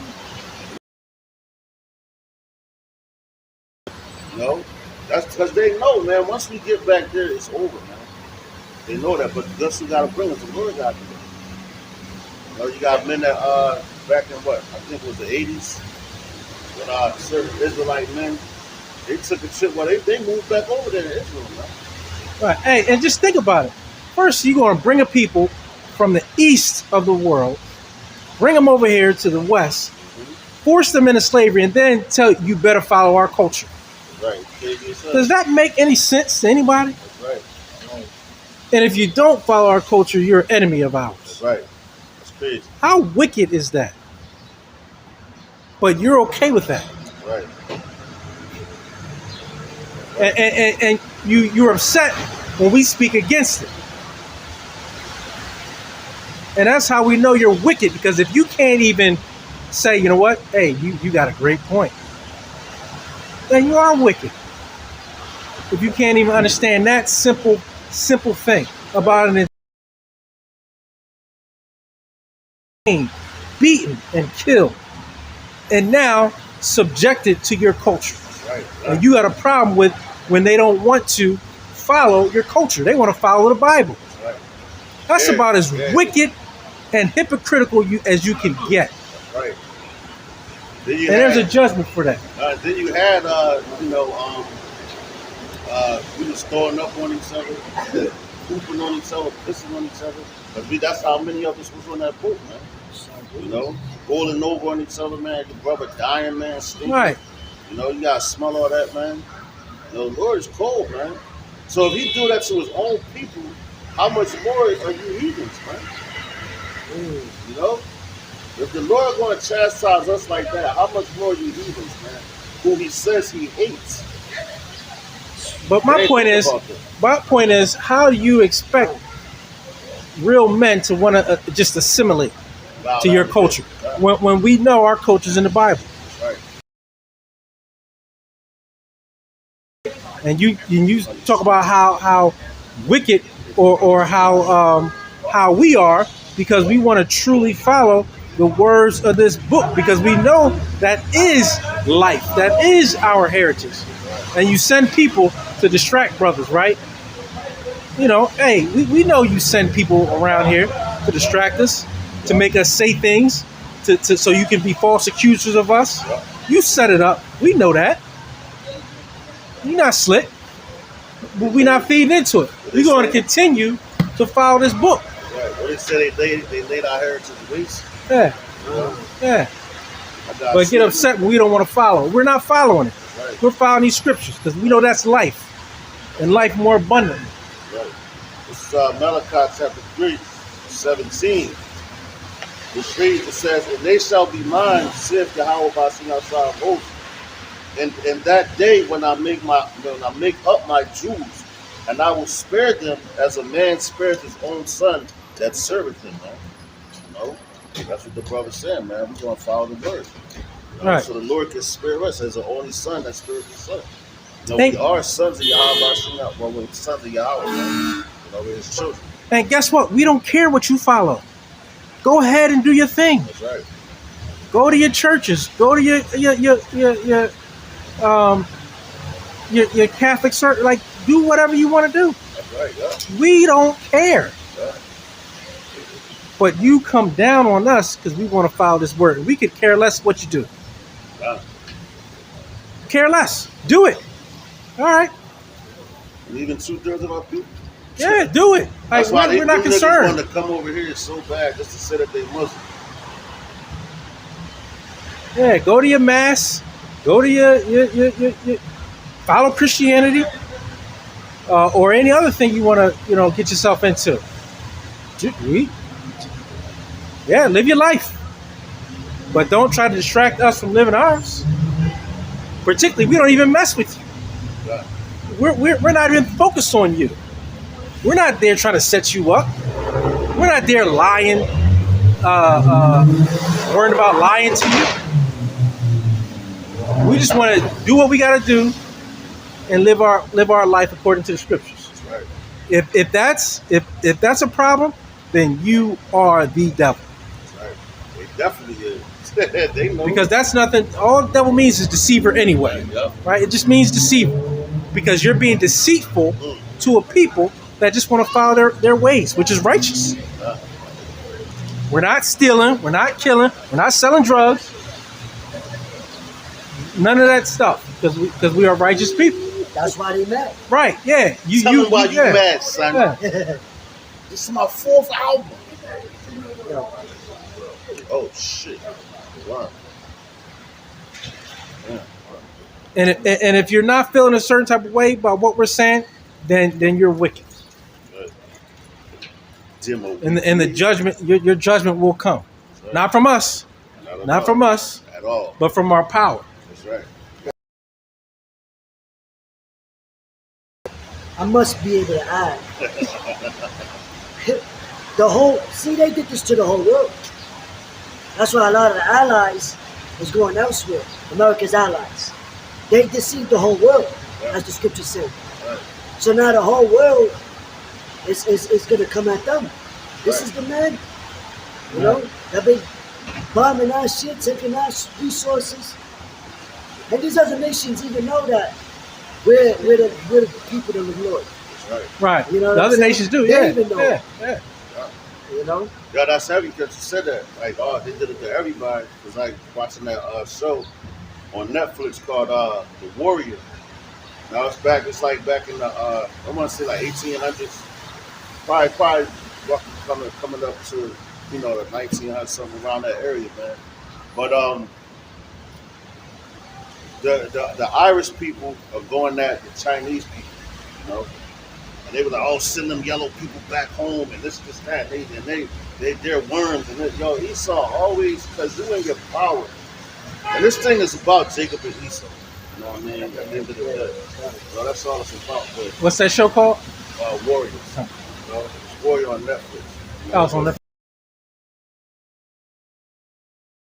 You know? That's because they know, man, once we get back there, it's over, man. They know that, but guess who got to bring us? The Lord got to bring us. You know, you got men that, back in what? I think it was the 80s, when certain Israelite men, they took a trip, they moved back over there to Israel, man.
Right. Hey, and just think about it. First, you're going to bring a people from the east of the world, bring them over here to the west, force them into slavery, and then tell you better follow our culture.
Right.
Does that make any sense to anybody?
That's right.
And if you don't follow our culture, you're an enemy of ours.
That's right. That's crazy.
How wicked is that? But you're okay with that.
Right.
And you're upset when we speak against it. And that's how we know you're wicked, because if you can't even say, you know what, hey, you got a great point, then you are wicked. If you can't even understand that simple thing about an beaten and killed, and now subjected to your culture.
Right.
And you got a problem with when they don't want to follow your culture. They want to follow the Bible.
Right.
That's
Yeah,
about as
yeah.
wicked and hypocritical as you can get.
Right. Then you
And there's a
had,
judgment for that.
then you had, we was throwing up on each other, pooping on each other, pissing on each other. But that's how many of us was on that boat, man. You know, rolling over on each other, man. Your brother dying, man. Stinking.
Right.
You know, you gotta smell all that, man. The Lord is cold, man. So if he do that to his own people, how much more are you heathens, man? You know? If the Lord gonna chastise us like that, how much more you heathens, man? Who he says he hates.
But my point is, how do you expect real men to want to just assimilate to your culture when we know our culture's in the Bible?
Right.
And you talk about how wicked or how we are because we want to truly follow the words of this book because we know that is life, that is our heritage. And you send people to distract brothers, right? You know, hey, we know you send people around here to distract us, to make us say things, to so you can be false accusers of us. You set it up. We know that. You're not slick, but we're not feeding into it. We're going to continue to follow this book.
Right. What they say they laid our heritage to waste.
Yeah, yeah. But get upset when we don't want to follow. We're not following it.
Right.
We're following these scriptures because we know that's life, and life more abundantly.
Right. This is Malachi chapter 3, 17. It reads, it says, "And they shall be mine, saith Yahweh Bashem outside of hosts. And that day when I make up my Jews, and I will spare them as a man spares his own son that serveth him," man. You know, that's what the brother's saying, man. We're gonna follow the word. You know,
Right.
So the Lord can spare us as the only son that spares his son. You know,
Thank-
we are sons of Yahweh Bashem. Well, we're sons of Yahweh, man. You know, we're his children.
And guess what? We don't care what you follow. Go ahead and do your thing.
That's right.
Go to your churches. Go to your Catholic church. Like, do whatever you want to do.
That's right, yeah.
We don't care.
Yeah.
But you come down on us because we want to follow this word. We could care less what you do.
Yeah.
Care less. Do it. All right.
And even 2/3 of our people.
Yeah, do it. Like,
That's why
we're not
want
concerned.
to come over here so bad just to say that they Muslim.
Yeah, go to your mass. Go to your follow Christianity or any other thing you want to get yourself into. Live your life, but don't try to distract us from living ours. Particularly, we don't even mess with you.
Yeah.
We're not even focused on you. We're not there trying to set you up. We're not there lying, worrying about lying to you. We just want to do what we got to do and live our life according to the scriptures.
Right.
If that's a problem, then you are the devil.
Right. They definitely is. They know.
Because that's nothing. All the devil means is deceiver anyway,
Yeah.
right? It just means deceiver because you're being deceitful to a people that just want to follow their ways, which is righteous.
Yeah.
We're not stealing. We're not killing. We're not selling drugs. None of that stuff because we are righteous people.
That's why they mad.
Right? Yeah.
Tell me why you
yeah.
mad, son.
Yeah.
This is my 4th album.
Yo,
Oh shit. Wow. Yeah.
And if you're not feeling a certain type of way about what we're saying, then you're wicked.
Good. Demo.
And the judgment, your judgment will come, not from us, not from us,
at all.
but from our power.
That's right.
I must be able to add. They did this to the whole world. That's why a lot of the allies was going elsewhere. America's allies. They deceived the whole world, as the scriptures say.
Right.
So now the whole world is going to come at them. This is the man. You know, that big bombing our shit, taking our resources. And these other nations even know that we're the people of the Lord.
Right.
Right.
You know what
The
I'm
other
saying?
nations do.
They
Yeah.
even know.
Yeah.
You know?
Yeah, that's heavy because you said that. Like, oh, they did it to everybody. It's like watching that show on Netflix called The Warrior. Now it's back. It's like back in the I want to say like 1800s. Probably coming up to the 1900s, something around that area, man. But the Irish people are going at the Chinese people, you know. And they were like, "Oh, send them yellow people back home," and this, that. They're worms. And yo, Esau always, because you in your power. And this thing is about Jacob and Esau. You know what I mean? At the end of the day, so that's all it's about. But
What's that show called?
Warriors. You know, it's Warrior on Netflix. You
Oh, it's on the.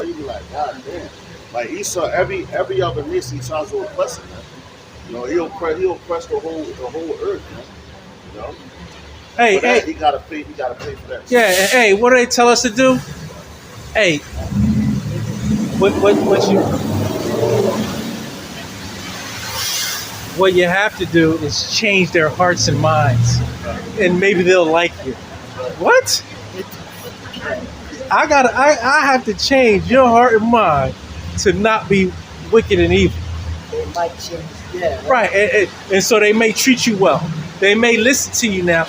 You be like, God damn. Like Esau, every other nation he tries to oppress it, man. You know, he'll oppress the whole earth, man. You know?
Hey,
For that,
hey.
he gotta pay for that.
Yeah. Hey, what do they tell us to do? Hey, what you have to do is change their hearts and minds, and maybe they'll like you. What? I have to change your heart and mind to not be wicked and evil.
They might change. Yeah.
Right, and so they may treat you well. They may listen to you now,